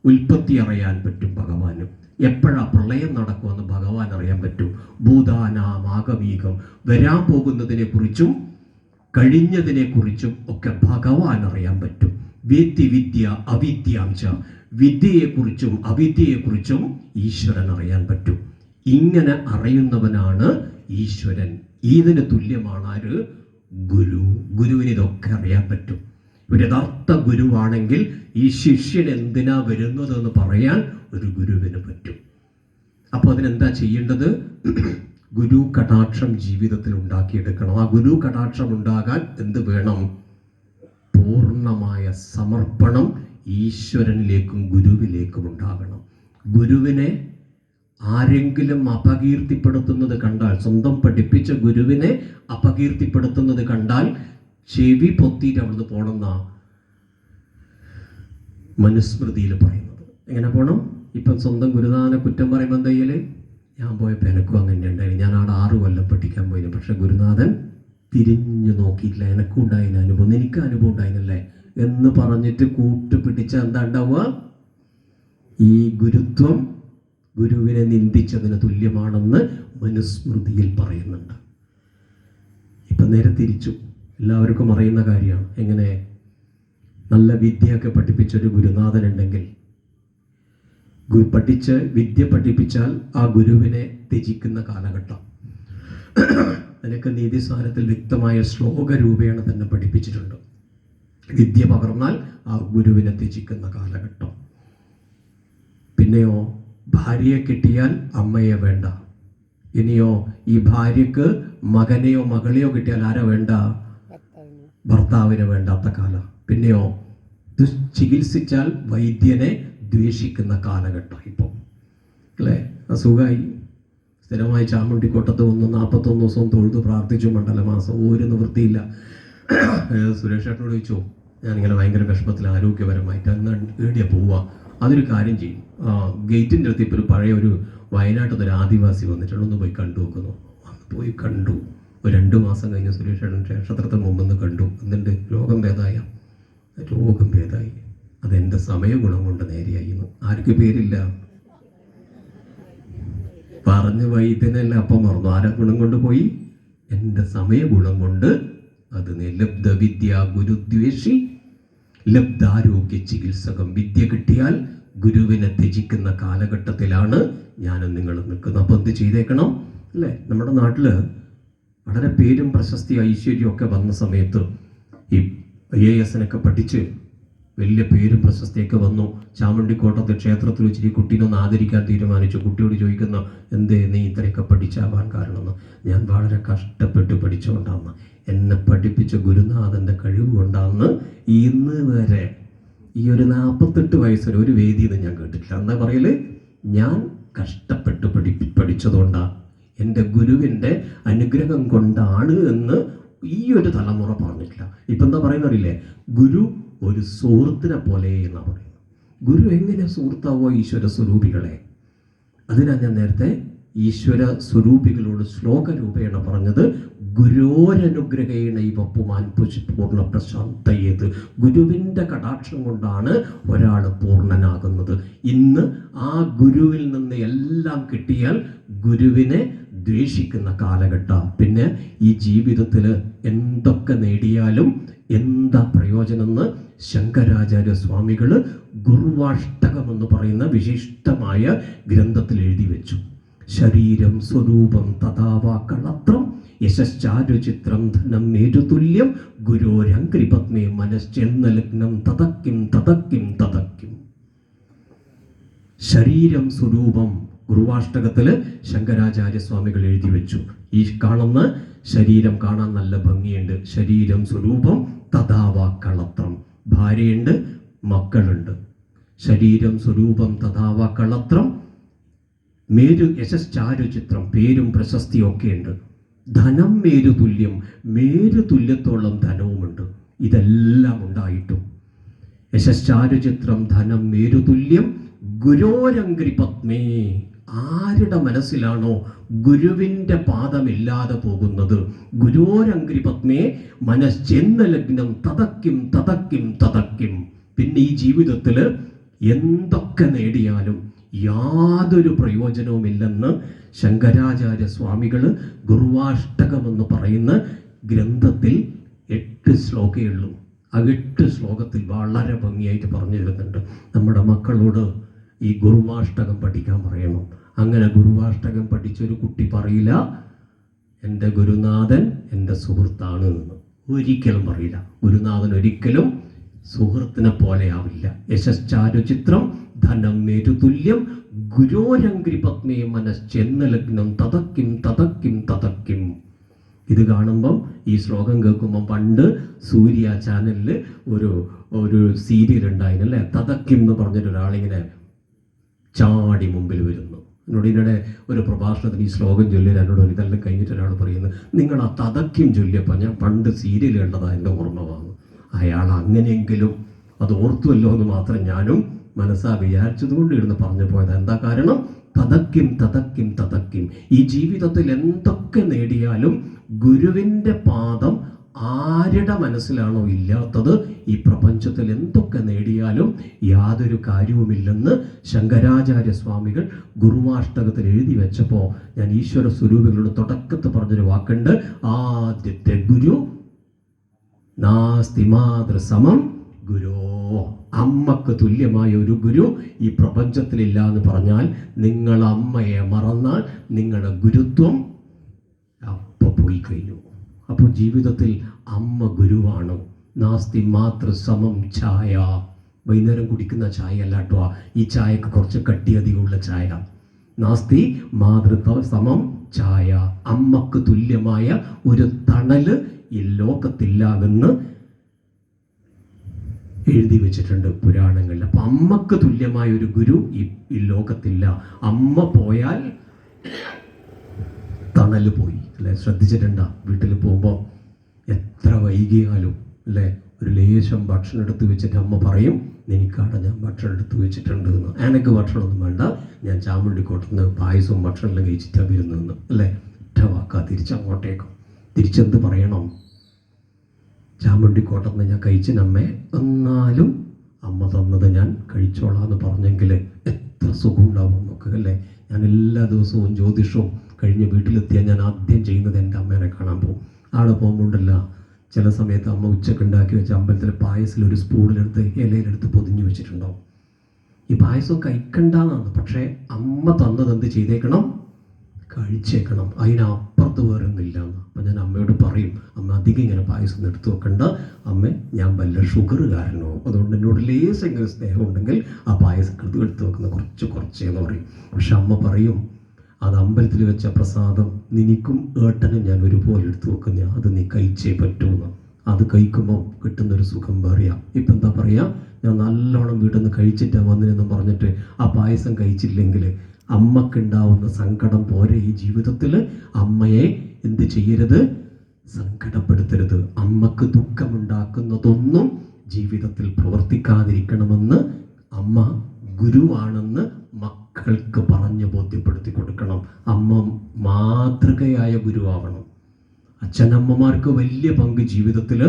Speaker 1: ഉൽപ്പത്തി അറിയാൻ പറ്റും ഭഗവാന്. എപ്പോഴാ പ്രളയം നടക്കുമെന്ന് ഭഗവാൻ അറിയാൻ പറ്റും. ഭൂതാനാം ആഗമീകം, വരാൻ പോകുന്നതിനെ കുറിച്ചും കഴിഞ്ഞതിനെ കുറിച്ചും ഒക്കെ ഭഗവാൻ അറിയാൻ പറ്റും. വേത്തി വിദ്യ അവിദ്യാംശ, വിദ്യയെക്കുറിച്ചും അവിദ്യയെക്കുറിച്ചും ഈശ്വരൻ അറിയാൻ പറ്റും. ഇങ്ങനെ അറിയുന്നവനാണ് ഈശ്വരൻ. ഇതിന് തുല്യമാണ് ആര്? ഗുരു. ഗുരുവിന് ഇതൊക്കെ അറിയാൻ പറ്റും. ഒരു യഥാർത്ഥ ഗുരുവാണെങ്കിൽ ഈ ശിഷ്യൻ എന്തിനാ വരുന്നതെന്ന് പറയാൻ ഒരു ഗുരുവിന് പറ്റും. അപ്പോൾ അതിനെന്താ ചെയ്യേണ്ടത്? ഗുരു കടാക്ഷം ജീവിതത്തിൽ ഉണ്ടാക്കിയെടുക്കണം. ആ ഗുരു കടാക്ഷം ഉണ്ടാകാൻ എന്ത് വേണം? പൂർണ്ണമായ സമർപ്പണം ഈശ്വരനിലേക്കും ഗുരുവിലേക്കും ഉണ്ടാകണം. ഗുരുവിനെ ആരെങ്കിലും അപകീർത്തിപ്പെടുത്തുന്നത് കണ്ടാൽ, സ്വന്തം പഠിപ്പിച്ച ഗുരുവിനെ അപകീർത്തിപ്പെടുത്തുന്നത് കണ്ടാൽ ചെവി പൊത്തിയിട്ട് അവിടുന്ന് പോകണമെന്നാ മനുസ്മൃതിയിൽ പറയുന്നത്. എങ്ങനെ പോകണം? ഇപ്പം സ്വന്തം ഗുരുനാഥനെ കുറ്റം പറയുമ്പോൾ എന്താ ചെയ്യല്? ഞാൻ പോയപ്പോൾ എനക്കും അങ്ങനെ ഉണ്ടായിരുന്നു, ഞാൻ അവിടെ 6 കൊല്ലം പഠിക്കാൻ പോയിരുന്നു, പക്ഷെ ഗുരുനാഥൻ തിരിഞ്ഞു നോക്കിയില്ല, എനക്കും ഉണ്ടായിരുന്ന അനുഭവം, എനിക്ക് അനുഭവം ഉണ്ടായിരുന്നല്ലേ എന്ന് പറഞ്ഞിട്ട് കൂട്ടുപിടിച്ച എന്താ ഉണ്ടാവുക? ഈ ഗുരുത്വം ഗുരുവിനെ നിന്ദിച്ചതിന് തുല്യമാണെന്ന് മനുസ്മൃതിയിൽ പറയുന്നുണ്ട്. ഇപ്പം നേരെ തിരിച്ചു, എല്ലാവർക്കും അറിയുന്ന കാര്യമാണ്. എങ്ങനെ? നല്ല വിദ്യയൊക്കെ പഠിപ്പിച്ചൊരു ഗുരുനാഥൻ ഉണ്ടെങ്കിൽ, പഠിച്ച് വിദ്യ പഠിപ്പിച്ചാൽ ആ ഗുരുവിനെ ത്യജിക്കുന്ന കാലഘട്ടം. അതിനൊക്കെ നീതിസാരത്തിൽ വ്യക്തമായ ശ്ലോക രൂപേണ തന്നെ പഠിപ്പിച്ചിട്ടുണ്ട്. വിദ്യ പകർന്നാൽ ആ ഗുരുവിനെ ത്യജിക്കുന്ന കാലഘട്ടം. പിന്നെയോ ഭാര്യയെ കിട്ടിയാൽ അമ്മയെ വേണ്ട. ഇനിയോ ഈ ഭാര്യക്ക് മകനെയോ മകളെയോ കിട്ടിയാൽ ആരാ വേണ്ട? ഭർത്താവിനെ വേണ്ടാത്ത കാലം. പിന്നെയോ ചികിത്സിച്ചാൽ വൈദ്യനെ ദ്വേഷിക്കുന്ന കാലഘട്ടം ഇപ്പോൾ അല്ലേ? അസുഖമായി സ്ഥിരമായി ചാമുണ്ടിക്കോട്ടത്ത് വന്ന് 41 ദിവസവും തൊഴുതു പ്രാർത്ഥിച്ചു മണ്ഡലമാസം, ഒരു നിവൃത്തിയില്ല. സുരേഷ് ചേട്ടനോട് ചോദിച്ചു, ഞാനിങ്ങനെ ഭയങ്കര വിഷമത്തിൽ ആരോഗ്യപരമായിട്ട്, അന്ന് ഏടിയാ പോവുക? അതൊരു കാര്യം ചെയ്യും, ഗേറ്റിൻ്റെ അടുത്ത് ഇപ്പോൾ ഒരു പഴയ ഒരു വയനാട്ടിൽ ഒരു ആദിവാസി വന്നിട്ടുണ്ട്, ഒന്ന് പോയി കണ്ടു നോക്കുന്നു. പോയി കണ്ടു. ഒരു 2 മാസം കഴിഞ്ഞ് സുരേഷ് ചേട്ടൻ ക്ഷേത്രത്തിന് മുമ്പെന്ന് കണ്ടു. എന്നിട്ട് രോഗം ഭേദമായി. അതെൻ്റെ സമയഗുണം കൊണ്ട് നേരെയായിരുന്നു. ആർക്ക് പേരില്ല, പറഞ്ഞ് വൈദ്യനല്ല അപ്പം മറന്നു. ആരെ ഗുണം കൊണ്ട് പോയി? എൻ്റെ സമയഗുണം കൊണ്ട്. അത് ലബ്ധ വിദ്യ ഗുരുദ്വേഷി ലബ്ധാരോഗ്യ ചികിത്സകം. വിദ്യ കിട്ടിയാൽ ഗുരുവിനെ ത്യജിക്കുന്ന കാലഘട്ടത്തിലാണ് ഞാനും നിങ്ങളും നിൽക്കുന്നത്. അപ്പം എന്ത് ചെയ്തേക്കണം അല്ലേ? നമ്മുടെ നാട്ടിൽ വളരെ പേരും പ്രശസ്തി ഐശ്വര്യം ഒക്കെ വന്ന സമയത്ത് ഈ IAS പഠിച്ച് വലിയ പേരും പ്രശസ്തിയൊക്കെ വന്നു. ചാമുണ്ടിക്കോട്ടത്തെ ക്ഷേത്രത്തിൽ വെച്ചിട്ട് ഈ കുട്ടീനൊന്ന് ആദരിക്കാൻ തീരുമാനിച്ചു. കുട്ടിയോട് ചോദിക്കുന്ന, എന്തേ നീ ഇത്രയൊക്കെ പഠിച്ചാവാൻ കാരണമെന്ന്. ഞാൻ വളരെ കഷ്ടപ്പെട്ട് പഠിച്ചുകൊണ്ടാന്ന്, എന്നെ പഠിപ്പിച്ച ഗുരുനാഥൻ്റെ കഴിവ് കൊണ്ടാന്ന് ഇന്ന് വരെ ഈ ഒരു 48 വയസ്സിൽ ഒരു വേദിയിൽ നിന്ന് ഞാൻ കേട്ടിട്ടില്ല. എന്താ പറയല്? ഞാൻ കഷ്ടപ്പെട്ട് പഠിച്ചതുകൊണ്ടാണ്, എൻ്റെ ഗുരുവിൻ്റെ അനുഗ്രഹം കൊണ്ടാണ് എന്ന് ഈ ഒരു തലമുറ പറഞ്ഞിട്ടില്ല. ഇപ്പം എന്താ പറയുന്നറിയില്ലേ? ഗുരു ഒരു സുഹൃത്തിനെ പോലെ എന്നാ പറയുന്നത്. ഗുരു എങ്ങനെ സുഹൃത്താവോ ഈശ്വര സ്വരൂപികളെ? അതിനാണ് ഞാൻ നേരത്തെ ഈശ്വര സ്വരൂപികളോട് ശ്ലോകരൂപേണ പറഞ്ഞത്, ഗുരോരനുഗ്രഹേണ ഇവ പുമാൻ പൂർണ്ണ പ്രശാന്തയേത്. ഗുരുവിൻ്റെ കടാക്ഷം കൊണ്ടാണ് ഒരാൾ പൂർണ്ണനാകുന്നത്. ഇന്ന് ആ ഗുരുവിൽ നിന്ന് എല്ലാം കിട്ടിയാൽ ഗുരുവിനെ ദ്വേഷിക്കുന്ന കാലഘട്ടം. പിന്നെ ഈ ജീവിതത്തിൽ എന്തൊക്കെ നേടിയാലും എന്താ പ്രയോജനമെന്ന് ശങ്കരാചാര്യ സ്വാമികൾ ഗുർവാഷ്ടകം എന്ന് പറയുന്ന വിശിഷ്ടമായ ഗ്രന്ഥത്തിൽ എഴുതി വെച്ചു. ശരീരം സ്വരൂപം തഥാവാക്കളത്രം യശശ്ചാരുചിത്രം ധനം മേരുതുല്യം ഗുരോരംഗ്രിപത്മേ മനശ്ചെന്നലഗ്നം തതക്കിം തതക്കിം തതക്കിം. ശരീരം സ്വരൂപം ഗുരുവാഷ്ടകത്തില് ശങ്കരാചാര്യ സ്വാമികൾ എഴുതി വെച്ചു. ഈ കാണുന്ന ശരീരം കാണാൻ നല്ല ഭംഗിയുണ്ട്. ശരീരം സ്വരൂപം തഥാവാക്കളത്രം. ഭാര്യയുണ്ട്, മക്കളുണ്ട്. ശരീരം സ്വരൂപം തഥാവാക്കളത്രം. മേരു യശശ്ചാരുചിത്രം, പേരും പ്രശസ്തിയും ഒക്കെ ഉണ്ട്. ധനം മേരു തുല്യം, മേരു തുല്യത്തോളം ധനവുമുണ്ട്. ഇതെല്ലാം ഉണ്ടായിട്ടും യശശ്ചാരുചിത്രം ധനം മേരു തുല്യം ഗുരോരംഗ്രിപത്മേ. ആരുടെ മനസ്സിലാണോ ഗുരുവിൻ്റെ പാദമില്ലാതെ പോകുന്നത്, ഗുരോരംഗ്രിപത്മേ മനശ്ചെന്നലഗ്നം തതക്കിം തതക്കിം തതക്കിം. പിന്നെ ഈ ജീവിതത്തിൽ എന്തൊക്കെ നേടിയാലും യാതൊരു പ്രയോജനവുമില്ലെന്ന് ശങ്കരാചാര്യ സ്വാമികൾ ഗുരുവാഷ്ടകം എന്ന് പറയുന്ന ഗ്രന്ഥത്തിൽ 8 ശ്ലോകയുള്ളൂ. ആ 8 ശ്ലോകത്തിൽ വളരെ ഭംഗിയായിട്ട് പറഞ്ഞു തരുന്നുണ്ട്. നമ്മുടെ മക്കളോട് ഈ ഗുരുവാഷ്ടകം പഠിക്കാൻ പറയണം. അങ്ങനെ ഗുരുവാഷ്ടകം പഠിച്ചൊരു കുട്ടി പറയില്ല എൻ്റെ ഗുരുനാഥൻ എൻ്റെ സുഹൃത്താണ് എന്ന്. ഒരിക്കലും പറയില്ല. ഗുരുനാഥൻ ഒരിക്കലും സുഹൃത്തിനെ പോലെ ആവില്ല. യശശ്ചാരുചിത്രം ധനം മേരുതുല്യം ഗുരോരംഗ്രിപത്മേ മനശ്ചെന്നലഗ്നം തതക്കിം തതക്കിം തതക്കിം. ഇത് കാണുമ്പം, ഈ ശ്ലോകം കേൾക്കുമ്പം, പണ്ട് സൂര്യ ചാനലിൽ ഒരു സീരിയൽ ഉണ്ടായിരുന്നല്ലേ, തതക്കിം എന്ന് പറഞ്ഞിട്ട് ഒരാളിങ്ങനെ ചാടി മുമ്പിൽ വരുന്നു. എന്നോട് ഇതിനിടെ ഒരു പ്രഭാഷണത്തിന് ഈ ശ്ലോകം ചൊല്ലിയാൽ എന്നോട് ഇതെല്ലാം കഴിഞ്ഞിട്ട് ഒരാൾ പറയുന്നത്, നിങ്ങൾ ആ തതക്കിം ചൊല്ലിയപ്പോൾ ഞാൻ പണ്ട് സീരിയൽ കണ്ടതാണ് എൻ്റെ ഓർമ്മ വന്നു. അയാൾ അങ്ങനെയെങ്കിലും അത് ഓർത്തുവല്ലോ എന്ന് മാത്രം ഞാനും മനസ്സാ വിചാരിച്ചതുകൊണ്ട് ഇരുന്ന് പറഞ്ഞു പോയത്. എന്താ കാരണം? തതക്കിം തതക്കിം തതക്കിം. ഈ ജീവിതത്തിൽ എന്തൊക്കെ നേടിയാലും ഗുരുവിൻ്റെ പാദം ആരുടെ മനസ്സിലാണോ ഇല്ലാത്തത്, ഈ പ്രപഞ്ചത്തിൽ എന്തൊക്കെ നേടിയാലും യാതൊരു കാര്യവുമില്ലെന്ന് ശങ്കരാചാര്യ സ്വാമികൾ ഗുരുവാഷ്ടകത്തിൽ എഴുതി വെച്ചപ്പോൾ ഞാൻ ഈശ്വര സ്വരൂപികളോട് തുടക്കത്ത് പറഞ്ഞൊരു വാക്കുണ്ട്. ആദ്യത്തെ ഗുരു നാസ്തി മാതൃസമം ഗുരോ. അമ്മക്ക് തുല്യമായ ഒരു ഗുരു ഈ പ്രപഞ്ചത്തിലില്ല എന്ന് പറഞ്ഞാൽ, നിങ്ങൾ അമ്മയെ മറന്നാൽ നിങ്ങളുടെ ഗുരുത്വം അപ്പോൾ പോയി കഴിഞ്ഞു. അപ്പോൾ ജീവിതത്തിൽ അമ്മ ഗുരുവാണ്. നാസ്തി മാതൃസമം ചായ. വൈകുന്നേരം കുടിക്കുന്ന ചായ അല്ല കേട്ടോ, ഈ ചായക്ക് കുറച്ച് കട്ടി അധികമുള്ള ചായ. നാസ്തി മാതൃത്വ സമം ചായ. അമ്മക്ക് തുല്യമായ ഒരു തണല് ഈ ലോകത്തില്ല എന്ന് എഴുതി വെച്ചിട്ടുണ്ട് പുരാണങ്ങളിൽ. അപ്പം അമ്മക്ക് തുല്യമായ ഒരു ഗുരു ഈ ലോകത്തില്ല. അമ്മ പോയാൽ തണല് പോയി അല്ലേ? ശ്രദ്ധിച്ചിട്ടുണ്ടോ? വീട്ടിൽ പോകുമ്പോൾ എത്ര വൈകിയാലും അല്ലേ, ഒരു ലേശം ഭക്ഷണം എടുത്ത് വെച്ചിട്ട് അമ്മ പറയും, എനിക്കാണ് ഞാൻ ഭക്ഷണം എടുത്ത് വെച്ചിട്ടുണ്ട് എന്ന്. എനിക്ക് ഭക്ഷണമൊന്നും വേണ്ട, ഞാൻ ചാമുണ്ടിക്കോട്ടുനിന്ന് പായസവും ഭക്ഷണമെല്ലാം കഴിച്ചിട്ടാണ് വരുന്നതെന്ന് അല്ലേ? ഒറ്റ വാക്കാ തിരിച്ചങ്ങോട്ടേക്കും. തിരിച്ചെന്ത് പറയണം? ചാമുണ്ടിക്കോട്ടെന്ന് ഞാൻ കഴിച്ചിനമ്മേ, എന്നാലും അമ്മ തന്നത് ഞാൻ കഴിച്ചോളാം എന്ന് പറഞ്ഞെങ്കിൽ എത്ര സുഖമുണ്ടാവും നമുക്ക് അല്ലേ? ഞാൻ എല്ലാ ദിവസവും ജ്യോതിഷവും കഴിഞ്ഞ് വീട്ടിലെത്തിയാൽ ഞാൻ ആദ്യം ചെയ്യുന്നത് എൻ്റെ അമ്മേനെ കാണാൻ പോകും. ആടെ പോകുമ്പോണ്ടല്ല, ചില സമയത്ത് അമ്മ ഉച്ചക്ക് ഉണ്ടാക്കി വെച്ച അമ്പലത്തിലെ പായസത്തിൽ ഒരു സ്പൂണിലെടുത്ത് ഇലയിലെടുത്ത് പൊതിഞ്ഞു വെച്ചിട്ടുണ്ടാവും. ഈ പായസം കഴിക്കണ്ടെന്നാണ്, പക്ഷേ അമ്മ തന്നത് എന്ത് ചെയ്തേക്കണം? കഴിച്ചേക്കണം. അതിനപ്പുറത്ത് വേറൊന്നുമില്ല എന്ന്. അപ്പം ഞാൻ അമ്മയോട് പറയും, അമ്മ അധികം ഇങ്ങനെ പായസം എടുത്ത് വെക്കണ്ട അമ്മ, ഞാൻ വല്ല ഷുഗറുകാരനോ, അതുകൊണ്ട് എന്നോട് ലേശെങ്കിലും സ്നേഹം ഉണ്ടെങ്കിൽ ആ പായസം എടുത്ത് വെക്കുന്ന കുറച്ചേന്ന് പറയും. പക്ഷെ അമ്മ പറയും, അത് അമ്പലത്തിൽ വെച്ച പ്രസാദം നിനിക്കും ഏട്ടനും ഞാൻ ഒരുപോലെ എടുത്തു വെക്കുന്ന, അത് നീ കഴിച്ചേ പറ്റൂന്ന്. അത് കഴിക്കുമ്പോൾ കിട്ടുന്നൊരു സുഖം പറയാം. ഇപ്പം എന്താ പറയുക? ഞാൻ നല്ലോണം വീട്ടിൽ നിന്ന് കഴിച്ചിട്ടാണ് വന്നതെന്നും പറഞ്ഞിട്ട് ആ പായസം കഴിച്ചില്ലെങ്കിൽ അമ്മക്കുണ്ടാവുന്ന സങ്കടം പോരെ ഈ ജീവിതത്തിൽ. അമ്മയെ എന്ത് ചെയ്യരുത്? സങ്കടപ്പെടുത്തരുത്. അമ്മക്ക് ദുഃഖമുണ്ടാക്കുന്നതൊന്നും ജീവിതത്തിൽ പ്രവർത്തിക്കാതിരിക്കണമെന്ന് അമ്മ ഗുരുവാണെന്ന് മക്കൾക്ക് പറഞ്ഞ് ബോധ്യപ്പെടുത്തി കൊടുക്കണം. അമ്മ മാതൃകയായ ഗുരുവാവണം. അച്ഛനമ്മമാർക്ക് വലിയ പങ്ക് ജീവിതത്തിൽ,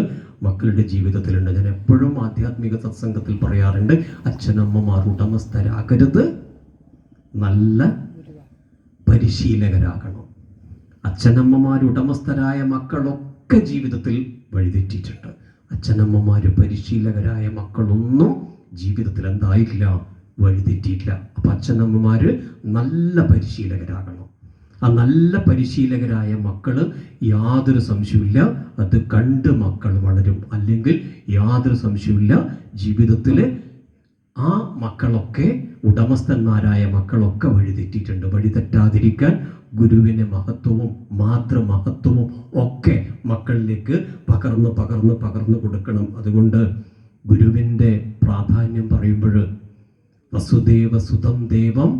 Speaker 1: മക്കളുടെ ജീവിതത്തിലുണ്ട്. ഞാൻ എപ്പോഴും ആധ്യാത്മിക സത്സംഗത്തിൽ പറയാറുണ്ട്, അച്ഛനമ്മമാർ ഉടമസ്ഥരാകരുത്, നല്ല പരിശീലകരാകണം. അച്ഛനമ്മമാർ ഉടമസ്ഥരായ മക്കളൊക്കെ ജീവിതത്തിൽ വഴിതെറ്റിയിട്ടുണ്ട്. അച്ഛനമ്മമാര് പരിശീലകരായ മക്കളൊന്നും ജീവിതത്തിൽ എന്തായില്ല? വഴിതെറ്റിയിട്ടില്ല. അപ്പൊ അച്ഛനമ്മമാര് നല്ല പരിശീലകരാകണം. ആ നല്ല പരിശീലകരായ മക്കള് യാതൊരു സംശയമില്ല അത് കണ്ട് മക്കൾ വളരും. അല്ലെങ്കിൽ യാതൊരു സംശയമില്ല ജീവിതത്തിൽ ആ മക്കളൊക്കെ, ഉടമസ്ഥന്മാരായ മക്കളൊക്കെ വഴിതെറ്റിയിട്ടുണ്ട്. വഴിതെറ്റാതിരിക്കാൻ ഗുരുവിൻ്റെ മഹത്വവും മാതൃമഹത്വവും ഒക്കെ മക്കളിലേക്ക് പകർന്ന് പകർന്ന് പകർന്നു കൊടുക്കണം. അതുകൊണ്ട് ഗുരുവിൻ്റെ പ്രാധാന്യം പറയുമ്പോൾ വസുദേവ സുതം ദേവം,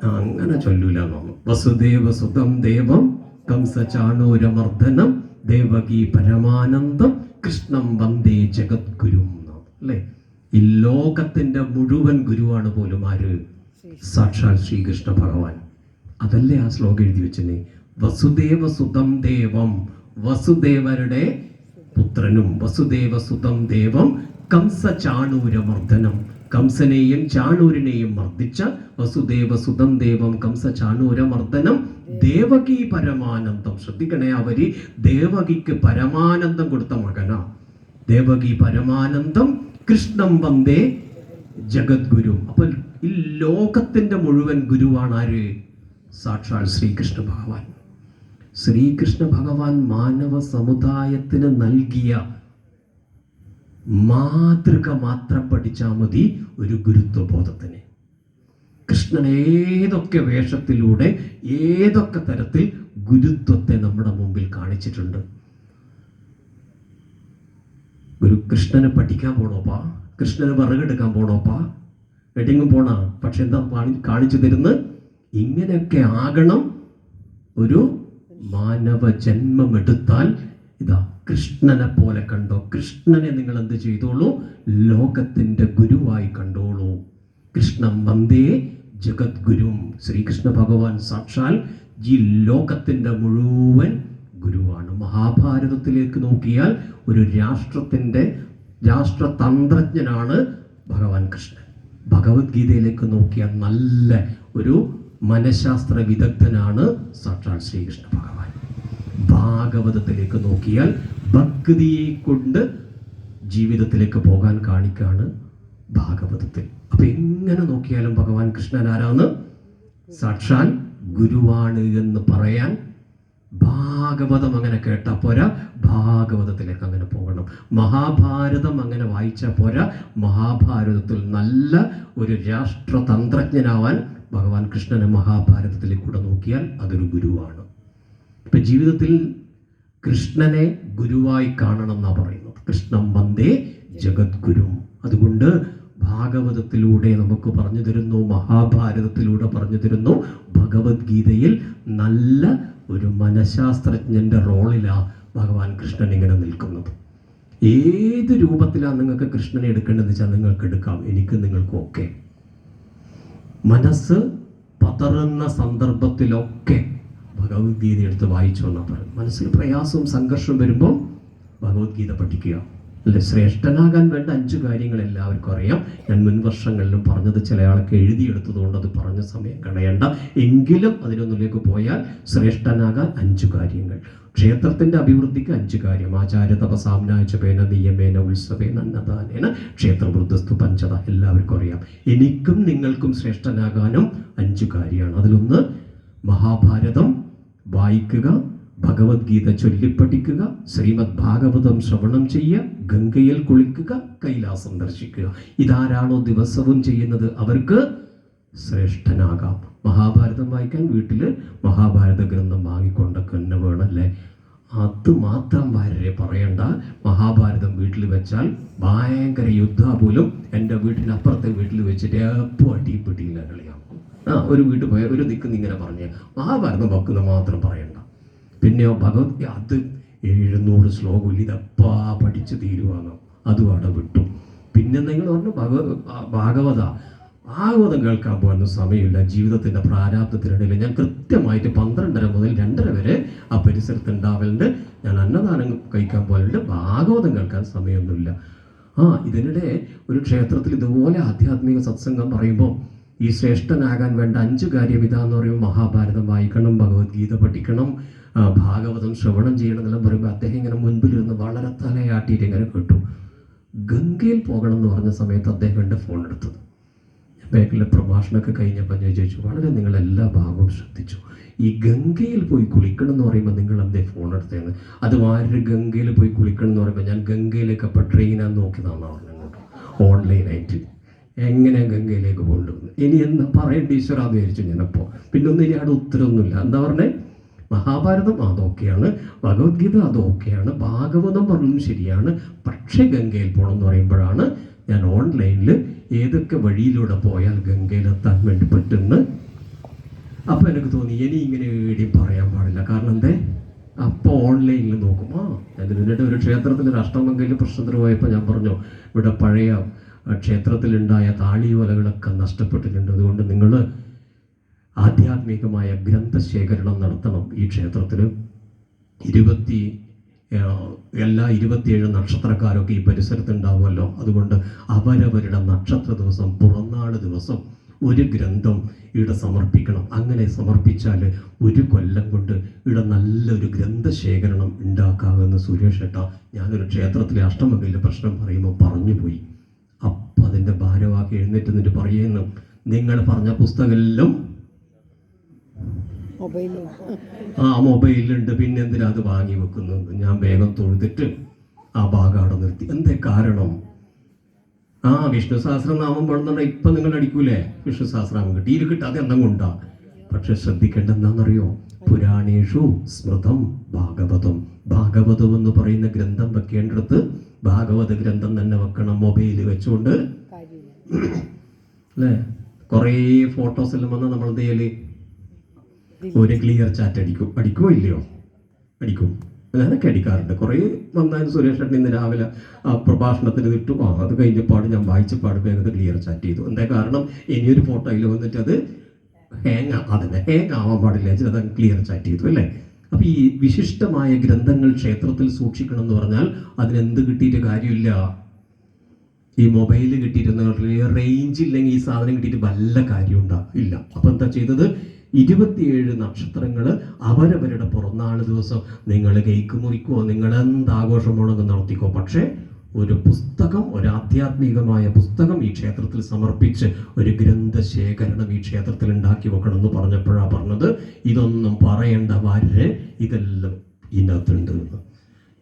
Speaker 1: അങ്ങനെ ചൊല്ലൂല തോന്നുന്നു. വസുദേവ സുതം ദേവം കംസ ചാണൂരമർദ്ദനം ദേവകി പരമാനന്ദം കൃഷ്ണം വന്ദേ ജഗദ്ഗുരു അല്ലേ. ഈ ലോകത്തിന്റെ മുഴുവൻ ഗുരുവാണ് പോലും ആര്? സാക്ഷാൽ ശ്രീകൃഷ്ണ ഭഗവാൻ. അതല്ലേ ആ ശ്ലോകം എഴുതി വെച്ചേ, വസുദേവ സുതം ദേവം, വസുദേവരുടെ പുത്രനും വസുദേവ സുതം ദേവം കംസ ചാണൂരമർദ്ദനം, കംസനെയും ചാണൂരിനെയും മർദ്ദിച്ച വസുദേവ സുതം ദേവം കംസ ചാണൂരമർദ്ദനം ദേവകി പരമാനന്ദം. ശ്രദ്ധിക്കണേ, അവര് ദേവകിക്ക് പരമാനന്ദം കൊടുത്ത മകനാ. ദേവകി പരമാനന്ദം കൃഷ്ണം വന്ദേ ജഗദ്ഗുരു. അപ്പൊ ഈ ലോകത്തിന്റെ മുഴുവൻ ഗുരുവാണ് ആര്? സാക്ഷാൽ ശ്രീകൃഷ്ണ ഭഗവാൻ. ശ്രീകൃഷ്ണ ഭഗവാൻ മാനവ സമുദായത്തിന് നൽകിയ മാതൃക മാത്രം പഠിച്ചാൽ മതി ഒരു ഗുരുത്വബോധത്തിന്. കൃഷ്ണൻ ഏതൊക്കെ വേഷത്തിലൂടെ ഏതൊക്കെ തരത്തിൽ ഗുരുത്വത്തെ നമ്മുടെ മുമ്പിൽ കാണിച്ചിട്ടുണ്ട്. ഒരു കൃഷ്ണനെ പഠിക്കാൻ പോണോപ്പാ, കൃഷ്ണന് വിറകെടുക്കാൻ പോണോപ്പാ, എവിടെയെങ്കിലും പോണ. പക്ഷെ എന്താ കാണിച്ചു തരുന്നത്? ഇങ്ങനെയൊക്കെ ആകണം ഒരു മാനവ ജന്മം എടുത്താൽ. ഇതാ കൃഷ്ണനെ പോലെ കണ്ടോ, കൃഷ്ണനെ നിങ്ങൾ എന്ത് ചെയ്തോളൂ? ലോകത്തിന്റെ ഗുരുവായി കണ്ടോളൂ. കൃഷ്ണം വന്ദേ ജഗദ്ഗുരും. ശ്രീകൃഷ്ണ ഭഗവാൻ സാക്ഷാൽ ഈ ലോകത്തിന്റെ മുഴുവൻ ഗുരുവാണ്. മഹാഭാരതത്തിലേക്ക് നോക്കിയാൽ ഒരു രാഷ്ട്രത്തിന്റെ രാഷ്ട്രതന്ത്രജ്ഞനാണ് ഭഗവാൻ കൃഷ്ണൻ. ഭഗവത്ഗീതയിലേക്ക് നോക്കിയാൽ നല്ല ഒരു മനഃശാസ്ത്ര വിദഗ്ധനാണ് സാക്ഷാൽ ശ്രീകൃഷ്ണ ഭഗവാൻ. ഭാഗവതത്തിലേക്ക് നോക്കിയാൽ ഭക്തിയെ കൊണ്ട് ജീവിതത്തിലേക്ക് പോകാൻ കാണിക്കാണ് ഭാഗവതത്തിൽ. അപ്പൊ എങ്ങനെ നോക്കിയാലും ഭഗവാൻ കൃഷ്ണൻ ആരാണ്? സാക്ഷാൽ ഗുരുവാണ് എന്ന് പറയാൻ ഭാഗവതം അങ്ങനെ കേട്ടാ പോരാ, ഭാഗവതത്തിലേക്ക് അങ്ങനെ പോകണം. മഹാഭാരതം അങ്ങനെ വായിച്ചാൽ പോരാ, മഹാഭാരതത്തിൽ നല്ല ഒരു രാഷ്ട്രതന്ത്രജ്ഞനാവാൻ ഭഗവാൻ കൃഷ്ണനെ മഹാഭാരതത്തിലേക്ക് കൂടെ നോക്കിയാൽ അതൊരു ഗുരുവാണ്. ഇപ്പൊ ജീവിതത്തിൽ കൃഷ്ണനെ ഗുരുവായി കാണണം എന്നാ പറയുന്നത്. കൃഷ്ണം വന്ദേ ജഗദ്ഗുരു. അതുകൊണ്ട് ഭാഗവതത്തിലൂടെ നമുക്ക് പറഞ്ഞു തരുന്നു, മഹാഭാരതത്തിലൂടെ പറഞ്ഞു തരുന്നു, ഭഗവത്ഗീതയിൽ നല്ല ഒരു മനഃശാസ്ത്രജ്ഞന്റെ റോളിലാ ഭഗവാൻ കൃഷ്ണൻ ഇങ്ങനെ നിൽക്കുന്നത്. ഏത് രൂപത്തിലാണ് നിങ്ങൾക്ക് കൃഷ്ണനെ എടുക്കേണ്ടതെന്ന് വെച്ചാൽ നിങ്ങൾക്ക് എടുക്കാം, എനിക്ക് നിങ്ങൾക്കും ഒക്കെ. മനസ്സ് പതറുന്ന സന്ദർഭത്തിലൊക്കെ ഭഗവത്ഗീത എടുത്ത് വായിച്ചു എന്നാ പറയും. മനസ്സിൽ പ്രയാസവും സംഘർഷം വരുമ്പോൾ ഭഗവത്ഗീത പഠിക്കുക. അല്ലെ, ശ്രേഷ്ഠനാകാൻ വേണ്ട 5 കാര്യങ്ങൾ എല്ലാവർക്കും അറിയാം. ഞാൻ മുൻവർഷങ്ങളിലും പറഞ്ഞത് ചില ആൾക്ക് എഴുതിയെടുത്തതുകൊണ്ട് അത് പറഞ്ഞ സമയം കളയണ്ട. എങ്കിലും അതിനൊന്നിലേക്ക് പോയാൽ ശ്രേഷ്ഠനാകാൻ 5 കാര്യങ്ങൾ. ക്ഷേത്രത്തിന്റെ അഭിവൃദ്ധിക്ക് 5 കാര്യം. ആചാര്യ തപസാംനാചപേന നിയമേന ഉത്സവേന അന്നദാനേന ക്ഷേത്രവൃദ്ധസ്തു പഞ്ചത. എല്ലാവർക്കും അറിയാം. എനിക്കും നിങ്ങൾക്കും ശ്രേഷ്ഠനാകാനും 5 കാര്യമാണ്. അതിലൊന്ന് മഹാഭാരതം വായിക്കുക, ഭഗവത്ഗീത ചൊല്ലിപ്പഠിക്കുക, ശ്രീമദ് ഭാഗവതം ശ്രവണം ചെയ്യുക, ഗംഗയിൽ കുളിക്കുക, കൈലാസം ദർശിക്കുക. ഇതാരാണോ ദിവസവും ചെയ്യുന്നത് അവർക്ക് ശ്രേഷ്ഠനാകാം. മഹാഭാരതം വായിക്കാൻ വീട്ടിൽ മഹാഭാരത ഗ്രന്ഥം വാങ്ങിക്കൊണ്ടൊക്കെ തന്നെ വേണമല്ലേ. അത് മാത്രം വരെ പറയണ്ട. മഹാഭാരതം വീട്ടിൽ വെച്ചാൽ ഭയങ്കര യുദ്ധം പോലും. എൻ്റെ വീട്ടിൻ്റെ അപ്പുറത്തെ വീട്ടിൽ വെച്ചിട്ട് എപ്പോൾ അടിപിടിയില്ല കളിയാണ്. ഒരു വീട്ടിൽ പോയ ഒരു ദിക്കുന്ന ഇങ്ങനെ പറഞ്ഞ മഹാഭാരതം വെക്കുന്ന മാത്രം പറയണ്ട. പിന്നെയോ ഭഗവത്ഗീത അത് 700 ശ്ലോകമില്ല, ഇതപ്പാ പഠിച്ച് തീരുവാനോ അതും അവിടെ വിട്ടു. പിന്നെ നിങ്ങൾ പറഞ്ഞു ഭാഗവതം കേൾക്കാൻ പോകുന്ന സമയമില്ല, ജീവിതത്തിൻ്റെ പ്രാരാബ്ദത്തിനിടയിൽ ഞാൻ കൃത്യമായിട്ട് 12:30 മുതൽ 2:30 വരെ ആ പരിസരത്ത് ഉണ്ടാവലുണ്ട്. ഞാൻ അന്നദാനം കഴിക്കാൻ പോലുണ്ട്, ഭാഗവതം കേൾക്കാൻ സമയമൊന്നുമില്ല. ഇതിനിടെ ഒരു ക്ഷേത്രത്തിൽ ഇതുപോലെ ആധ്യാത്മിക സത്സംഗം പറയുമ്പോൾ ഈ ശ്രേഷ്ഠനാകാൻ വേണ്ട 5 കാര്യം ഇതാന്ന് പറയുമ്പോൾ മഹാഭാരതം വായിക്കണം, ഭഗവത്ഗീത പഠിക്കണം, ഭാഗവതം ശ്രവണം ചെയ്യണം എന്നെല്ലാം പറയുമ്പോൾ അദ്ദേഹം ഇങ്ങനെ മുൻപിലിരുന്ന് വളരെ തലയാട്ടിയിട്ട് ഇങ്ങനെ കേട്ടു. ഗംഗയിൽ പോകണം എന്ന് പറഞ്ഞ സമയത്ത് അദ്ദേഹം എൻ്റെ ഫോൺ എടുത്തത്. ബാക്കിലെ പ്രഭാഷണമൊക്കെ കഴിഞ്ഞപ്പോൾ ഞാൻ ചോദിച്ചു, വളരെ നിങ്ങളെല്ലാ ഭാഗവും ശ്രദ്ധിച്ചു, ഈ ഗംഗയിൽ പോയി കുളിക്കണം എന്ന് പറയുമ്പോൾ നിങ്ങൾ എന്തേ ഫോൺ എടുത്തേന്ന്? അത് ആര് ഗംഗയിൽ പോയി കുളിക്കണം എന്ന് പറയുമ്പോൾ ഞാൻ ഗംഗയിലേക്ക് അപ്പോൾ ട്രെയിനാന്ന് നോക്കിയതാണ് പറഞ്ഞത് ഓൺലൈനായിട്ട്. എങ്ങനെ ഗംഗയിലേക്ക് കൊണ്ടുവന്നു ഇനി എന്താ പറയേണ്ട ഈശ്വരാന്ന് വിചാരിച്ചു ഞാനപ്പോൾ. പിന്നെ ഒന്നും ഇനി അവിടെ ഉത്തരമൊന്നുമില്ല. എന്താ പറഞ്ഞേ? മഹാഭാരതം അതൊക്കെയാണ്, ഭഗവത്ഗീത അതൊക്കെയാണ്, ഭാഗവതം പറഞ്ഞതും ശരിയാണ്, പക്ഷേ ഗംഗയിൽ പോകണം എന്ന് പറയുമ്പോഴാണ് ഞാൻ ഓൺലൈനിൽ ഏതൊക്കെ വഴിയിലൂടെ പോയാൽ ഗംഗയിലെത്താൻ വേണ്ടി പറ്റുന്നു. അപ്പോൾ എനിക്ക് തോന്നി ഇനി ഇങ്ങനെ എവിടെയും പറയാൻ പാടില്ല. കാരണം എന്തേ? അപ്പോൾ ഓൺലൈനിൽ നോക്കും. ഞാൻ ഇതിൻ്റെ ഒരു ക്ഷേത്രത്തിൽ ഒരു അഷ്ടമംഗലിൽ പ്രശ്നത്തിന് പോയപ്പോൾ ഞാൻ പറഞ്ഞു, ഇവിടെ പഴയ ക്ഷേത്രത്തിലുണ്ടായ താളിയോലകളൊക്കെ നഷ്ടപ്പെട്ടിട്ടുണ്ട്, അതുകൊണ്ട് നിങ്ങൾ ആധ്യാത്മികമായ ഗ്രന്ഥശേഖരണം നടത്തണം. ഈ ക്ഷേത്രത്തിൽ എല്ലാ 27 നക്ഷത്രക്കാരൊക്കെ ഈ പരിസരത്തുണ്ടാവുമല്ലോ, അതുകൊണ്ട് അവരവരുടെ നക്ഷത്ര ദിവസം പുറന്നാൾ ദിവസം ഒരു ഗ്രന്ഥം ഇവിടെ സമർപ്പിക്കണം. അങ്ങനെ സമർപ്പിച്ചാൽ 1 കൊല്ലം കൊണ്ട് ഇവിടെ നല്ലൊരു ഗ്രന്ഥശേഖരണം ഉണ്ടാക്കാമെന്ന് സുരേഷ് ഏട്ടാ ഞാനൊരു ക്ഷേത്രത്തിലെ അഷ്ടമംഗലിലെ പ്രശ്നം പറയുമ്പോൾ പറഞ്ഞു പോയി. അപ്പം അതിൻ്റെ ഭാരവാക്കി എഴുന്നേറ്റ് നിന്നിട്ട് പറയുന്നു, നിങ്ങൾ പറഞ്ഞ പുസ്തകമെല്ലാം മൊബൈലുണ്ട്, പിന്നെ എന്തിനാ അത് വാങ്ങി വെക്കുന്നത്? ഞാൻ വേഗം തൊഴുതിട്ട് ആ ഭാഗം അവിടെ നിർത്തി. എന്തേ കാരണം? വിഷ്ണു സഹസ്രനാമം പടുന്നുണ്ട്. ഇപ്പം നിങ്ങൾ അടിക്കൂലേ വിഷ്ണു സഹസ്രനാമം കിട്ടിയിട്ട് അതെന്തെങ്കിലും ഉണ്ടാ. പക്ഷെ ശ്രദ്ധിക്കേണ്ട എന്താണെന്നറിയോ? പുരാണേഷു സ്മൃതം ഭാഗവതം. ഭാഗവതം എന്ന് പറയുന്ന ഗ്രന്ഥം വെക്കേണ്ടടുത്ത് ഭാഗവത ഗ്രന്ഥം തന്നെ വെക്കണം. മൊബൈല് വെച്ചുകൊണ്ട് അല്ലേ? കുറേ ഫോട്ടോസ് എല്ലാം വന്നാൽ നമ്മൾ എന്ത് ചെയ്യല്? ഒരു ക്ലിയർ ചാറ്റ് അടിക്കുമോ ഇല്ലയോ? അടിക്കും. ഞാനൊക്കെ അടിക്കാറുണ്ട്. കുറേ വന്നാൽ സുരേഷ് ഏട്ടൻ ഇന്ന് രാവിലെ പ്രഭാഷണത്തിന് ഇട്ടു. അത് കഴിഞ്ഞപ്പാട് ഞാൻ വായിച്ചപ്പാട് വേഗം ക്ലിയർ ചാറ്റ് ചെയ്തു. എന്താ കാരണം? ഇനിയൊരു ഫോട്ടോ അതിൽ വന്നിട്ട് അത് ഹാങ് ആവാൻ പാടില്ല, അത് ക്ലിയർ ചാറ്റ് ചെയ്തു അല്ലേ? അപ്പം ഈ വിശിഷ്ടമായ ഗ്രന്ഥങ്ങൾ ക്ഷേത്രത്തിൽ സൂക്ഷിക്കണം എന്ന് പറഞ്ഞാൽ അതിനെന്ത് കിട്ടിയിട്ട് കാര്യമില്ല. ഈ മൊബൈൽ കിട്ടിയിരുന്ന റേഞ്ച് ഇല്ലെങ്കിൽ ഈ സാധനം കിട്ടിയിട്ട് വല്ല കാര്യം ഇല്ല. അപ്പം എന്താ ചെയ്തത്? 27 നക്ഷത്രങ്ങൾ അവരവരുടെ പിറന്നാൾ ദിവസം നിങ്ങൾ കേക്ക് മുറിക്കോ, നിങ്ങൾ എന്താഘോഷമാണെന്ന് നടത്തിക്കോ, പക്ഷേ ഒരു പുസ്തകം, ഒരു ആധ്യാത്മികമായ പുസ്തകം ഈ ക്ഷേത്രത്തിൽ സമർപ്പിച്ച് ഒരു ഗ്രന്ഥശേഖരണം ഈ ക്ഷേത്രത്തിൽ ഉണ്ടാക്കി വെക്കണം എന്ന് പറഞ്ഞപ്പോഴാണ് പറഞ്ഞത്, ഇതൊന്നും പറയേണ്ട വാര്യ ഇതെല്ലാം ഇതിനകത്തുണ്ട് എന്ന്.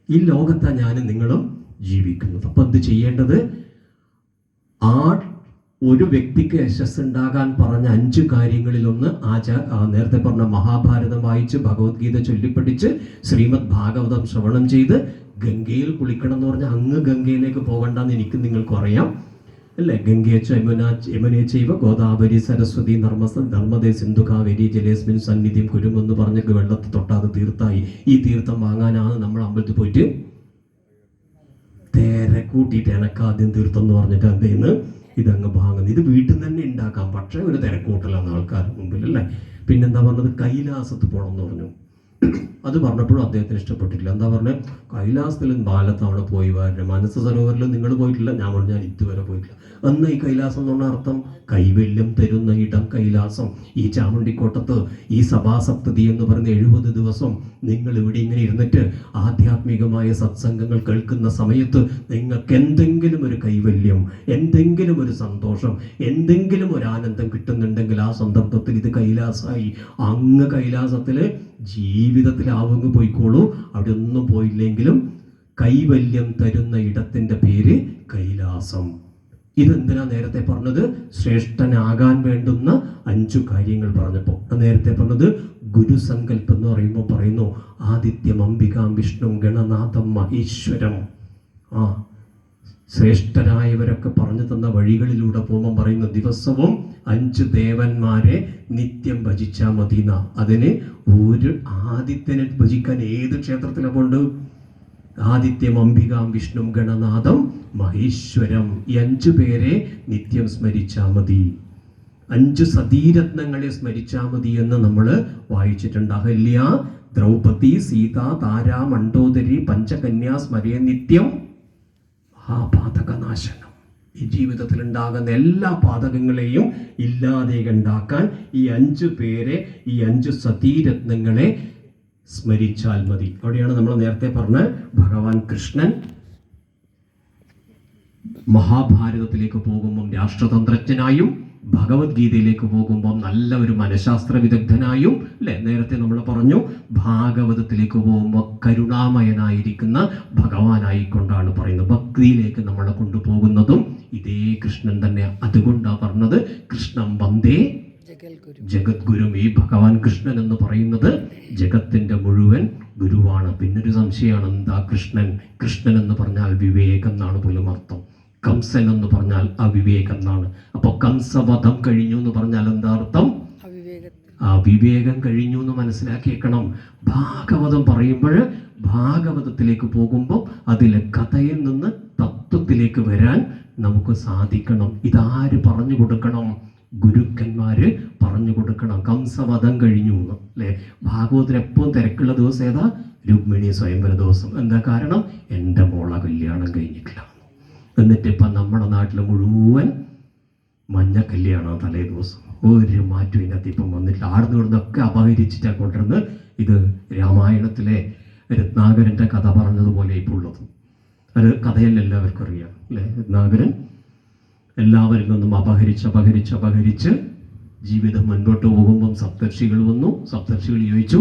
Speaker 1: ഈ ലോകത്താണ് ഞാനും നിങ്ങളും ജീവിക്കുന്നത്. അപ്പം എന്ത് ചെയ്യേണ്ടത്? ഒരു വ്യക്തിക്ക് യശസ് ഉണ്ടാകാൻ പറഞ്ഞ 5 കാര്യങ്ങളിലൊന്ന് നേരത്തെ പറഞ്ഞ മഹാഭാരതം വായിച്ച്, ഭഗവത്ഗീത ചൊല്ലിപ്പഠിച്ച്, ശ്രീമദ് ഭാഗവതം ശ്രവണം ചെയ്ത് ഗംഗയിൽ കുളിക്കണം എന്ന് പറഞ്ഞാൽ അങ്ങ് ഗംഗയിലേക്ക് പോകണ്ടെന്ന് എനിക്ക് നിങ്ങൾക്കും അറിയാം അല്ലേ? ഗംഗേച്ച യമുനേ ചൈവ ഗോദാവരി സരസ്വതി നർമ്മദേ സിന്ധു കാവേരി ജലേസ്മിൻ സന്നിധിയും കുരുമെന്ന് പറഞ്ഞ് വെള്ളത്തിൽ തൊട്ടാതെ തീർത്ഥായി. ഈ തീർത്ഥം വാങ്ങാനാണ് നമ്മൾ അമ്പലത്തിൽ പോയിട്ട് തിരക്കൂട്ടിയിട്ട് എനക്കാദ്യം തീർത്ഥം എന്ന് പറഞ്ഞിട്ട് എന്ത് ചെയ്യുന്നു? ഇതങ്ങ് വാങ്ങുന്നത്. ഇത് വീട്ടിൽ നിന്ന് തന്നെ ഉണ്ടാക്കാം, പക്ഷേ ഒരു തിരക്കൂട്ടലാണ് ആൾക്കാരുടെ മുമ്പിൽ അല്ലേ? പിന്നെന്താ പറഞ്ഞത്? കൈലാസത്ത് പോകണം എന്ന് പറഞ്ഞു. അത് പറഞ്ഞപ്പോഴും അദ്ദേഹത്തിന് ഇഷ്ടപ്പെട്ടില്ല. എന്താ പറഞ്ഞത്? കൈലാസത്തിൽ ബാലത്തവണ പോയി വരണം. മനസ്സ് സരോവരിലും നിങ്ങൾ പോയിട്ടില്ല. ഞാൻ ഇതുവരെ പോയിട്ടില്ല. അന്ന് ഈ കൈലാസം എന്ന് പറഞ്ഞ അർത്ഥം കൈവല്യം തരുന്ന ഇടം കൈലാസം. ഈ ചാമുണ്ടിക്കോട്ടത്ത് ഈ സഭാസപ്തതി എന്ന് പറയുന്ന 70 ദിവസം നിങ്ങൾ ഇവിടെ ഇങ്ങനെ ഇരുന്നിട്ട് ആധ്യാത്മികമായ സത്സംഗങ്ങൾ കേൾക്കുന്ന സമയത്ത് നിങ്ങൾക്ക് എന്തെങ്കിലും ഒരു കൈവല്യം, എന്തെങ്കിലും ഒരു സന്തോഷം, എന്തെങ്കിലും ഒരു ആനന്ദം കിട്ടുന്നുണ്ടെങ്കിൽ ആ സന്ദർഭത്തിൽ ഇത് കൈലാസമായി. അങ്ങ് കൈലാസത്തിൽ ജീവിതത്തിലാവുങ്ങ് പോയിക്കോളൂ. അവിടെ ഒന്നും പോയില്ലെങ്കിലും കൈവല്യം തരുന്ന ഇടത്തിന്റെ പേര് കൈലാസം. ഇതെന്തിനാ നേരത്തെ പറഞ്ഞത്? ശ്രേഷ്ഠനാകാൻ വേണ്ടുന്ന 5 കാര്യങ്ങൾ പറഞ്ഞപ്പോൾ നേരത്തെ പറഞ്ഞത് ഗുരുസങ്കല്പം എന്ന് പറയുമ്പോൾ പറയുന്നു ആദിത്യം അംബികാം വിഷ്ണു ഗണനാഥം മഹേശ്വരം. ശ്രേഷ്ഠരായവരൊക്കെ പറഞ്ഞു തന്ന വഴികളിലൂടെ പോകുമ്പോൾ പറയുന്ന ദിവസവും 5 ദേവന്മാരെ നിത്യം ഭജിച്ചാൽ മതിന. അതിന് ഒരു ആദിത്യനെ ഭജിക്കാൻ ഏത് ക്ഷേത്രത്തിലെ കൊണ്ട്? ആദിത്യം അംബികാം വിഷ്ണു ഗണനാഥം മഹേശ്വരം. ഈ 5 പേരെ നിത്യം സ്മരിച്ചാൽ മതി. 5 സതീരത്നങ്ങളെ സ്മരിച്ചാൽ മതി എന്ന് നമ്മൾ വായിച്ചിട്ടുണ്ട്. അഹല്യ, ദ്രൗപദി, സീത, താര, മണ്ഡോദരി, പഞ്ചകന്യാ സ്മരേ നിത്യം മഹാപാതകനാശനം. ഈ ജീവിതത്തിൽ ഉണ്ടാകുന്ന എല്ലാ പാതകങ്ങളെയും ഇല്ലാതെ ഉണ്ടാക്കാൻ ഈ 5 പേരെ, ഈ 5 സതീരത്നങ്ങളെ സ്മരിച്ചാൽ മതി. അവിടെയാണ് നമ്മൾ നേരത്തെ പറഞ്ഞ ഭഗവാൻ കൃഷ്ണൻ മഹാഭാരതത്തിലേക്ക് പോകുമ്പം രാഷ്ട്രതന്ത്രജ്ഞനായും ഭഗവത്ഗീതയിലേക്ക് പോകുമ്പോൾ നല്ല ഒരു മനഃശാസ്ത്ര വിദഗ്ധനായും, അല്ലെ? നേരത്തെ നമ്മൾ പറഞ്ഞു ഭാഗവതത്തിലേക്ക് പോകുമ്പോൾ കരുണാമയനായിരിക്കുന്ന ഭഗവാനായിക്കൊണ്ടാണ് പറയുന്നത്. ഭക്തിയിലേക്ക് നമ്മളെ കൊണ്ടുപോകുന്നതും ഇതേ കൃഷ്ണൻ തന്നെ. അതുകൊണ്ടാണ് പറഞ്ഞത് കൃഷ്ണം വന്ദേ ജഗദ്ഗുരും. ഈ ഭഗവാൻ കൃഷ്ണൻ എന്ന് പറയുന്നത് ജഗത്തിന്റെ മുഴുവൻ ഗുരുവാണ്. പിന്നൊരു സംശയമാണ്, എന്താ കൃഷ്ണൻ? കൃഷ്ണൻ എന്ന് പറഞ്ഞാൽ വിവേകം എന്നാണ് പോലും അർത്ഥം. കംസൻ എന്ന് പറഞ്ഞാൽ അവിവേകം എന്നാണ്. അപ്പൊ കംസവധം കഴിഞ്ഞു എന്ന് പറഞ്ഞാൽ എന്താ അർത്ഥം? അവിവേകം കഴിഞ്ഞു എന്ന് മനസ്സിലാക്കിയേക്കണം. ഭാഗവതം പറയുമ്പോൾ ഭാഗവതത്തിലേക്ക് പോകുമ്പോൾ അതിലെ കഥയിൽ നിന്ന് തത്വത്തിലേക്ക് വരാൻ നമുക്ക് സാധിക്കണം. ഇതാര് പറഞ്ഞു കൊടുക്കണം? ഗുരുക്കന്മാര് പറഞ്ഞു കൊടുക്കണം. കംസവധം കഴിഞ്ഞു എന്ന്, അല്ലെ? ഭാഗവതത്തിൽ എപ്പോഴും തിരക്കുള്ള ദിവസം ഏതാ? രുക്മിണി സ്വയംവര ദിവസം. എന്താ കാരണം? എൻ്റെ മോളെ കല്യാണം കഴിഞ്ഞിട്ടില്ല. എന്നിട്ട് ഇപ്പം നമ്മുടെ നാട്ടിൽ മുഴുവൻ മഞ്ഞ കല്യാണം തലേ ദിവസം. ഒരു മാറ്റം ഇതിനകത്ത് ഇപ്പം വന്നിട്ടില്ല. ആടുന്ന് ഇവിടുന്നൊക്കെ അപഹരിച്ചിട്ടാണ് കൊണ്ടിരുന്നത്. ഇത് രാമായണത്തിലെ രത്നാകരൻ്റെ കഥ പറഞ്ഞതുപോലെ ഇപ്പോൾ ഉള്ളത്. അത് കഥയല്ല, എല്ലാവർക്കും അറിയാം, അല്ലേ? രത്നാകരൻ എല്ലാവരിൽ നിന്നും അപഹരിച്ച് ജീവിതം മുൻപോട്ട് പോകുമ്പം സപ്തർഷികൾ വന്നു. സപ്തർഷികൾ ചോദിച്ചു,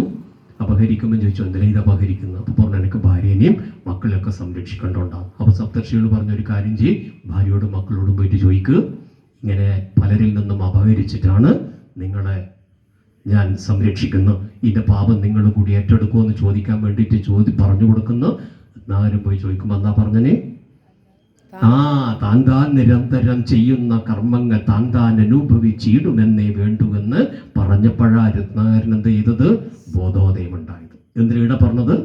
Speaker 1: അപഹരിക്കുമ്പോൾ ചോദിച്ചു, എന്തിനാ ഇത് അപഹരിക്കുന്നത്? അപ്പോൾ പറഞ്ഞു, എനിക്ക് ഭാര്യനെയും മക്കളെയൊക്കെ സംരക്ഷിക്കേണ്ടതുണ്ടാകും. അപ്പോൾ സപ്തർഷികൾ പറഞ്ഞൊരു കാര്യം ചെയ്യും, ഭാര്യയോടും മക്കളോടും പോയിട്ട് ചോദിക്കുക, ഇങ്ങനെ പലരിൽ നിന്നും അപഹരിച്ചിട്ടാണ് നിങ്ങളെ ഞാൻ സംരക്ഷിക്കുന്നു, ഇതിൻ്റെ പാപം നിങ്ങൾ കൂടി ഏറ്റെടുക്കുമോ എന്ന് ചോദിക്കാൻ വേണ്ടിയിട്ട് പറഞ്ഞു കൊടുക്കുന്നു. എല്ലാവരും പോയി ചോദിക്കുമ്പോൾ എന്താ പറഞ്ഞനെ? താൻ നിരന്തരം ചെയ്യുന്ന കർമ്മങ്ങൾ താൻ അനുഭവിച്ചിടുമെന്നേ വേണ്ടുവെന്ന് പറഞ്ഞപ്പോഴാ രത്നാകരൻ എന്ത് ചെയ്തത്? ബോധോദയം ഉണ്ടായത്. എന്തിനാ പറഞ്ഞത്?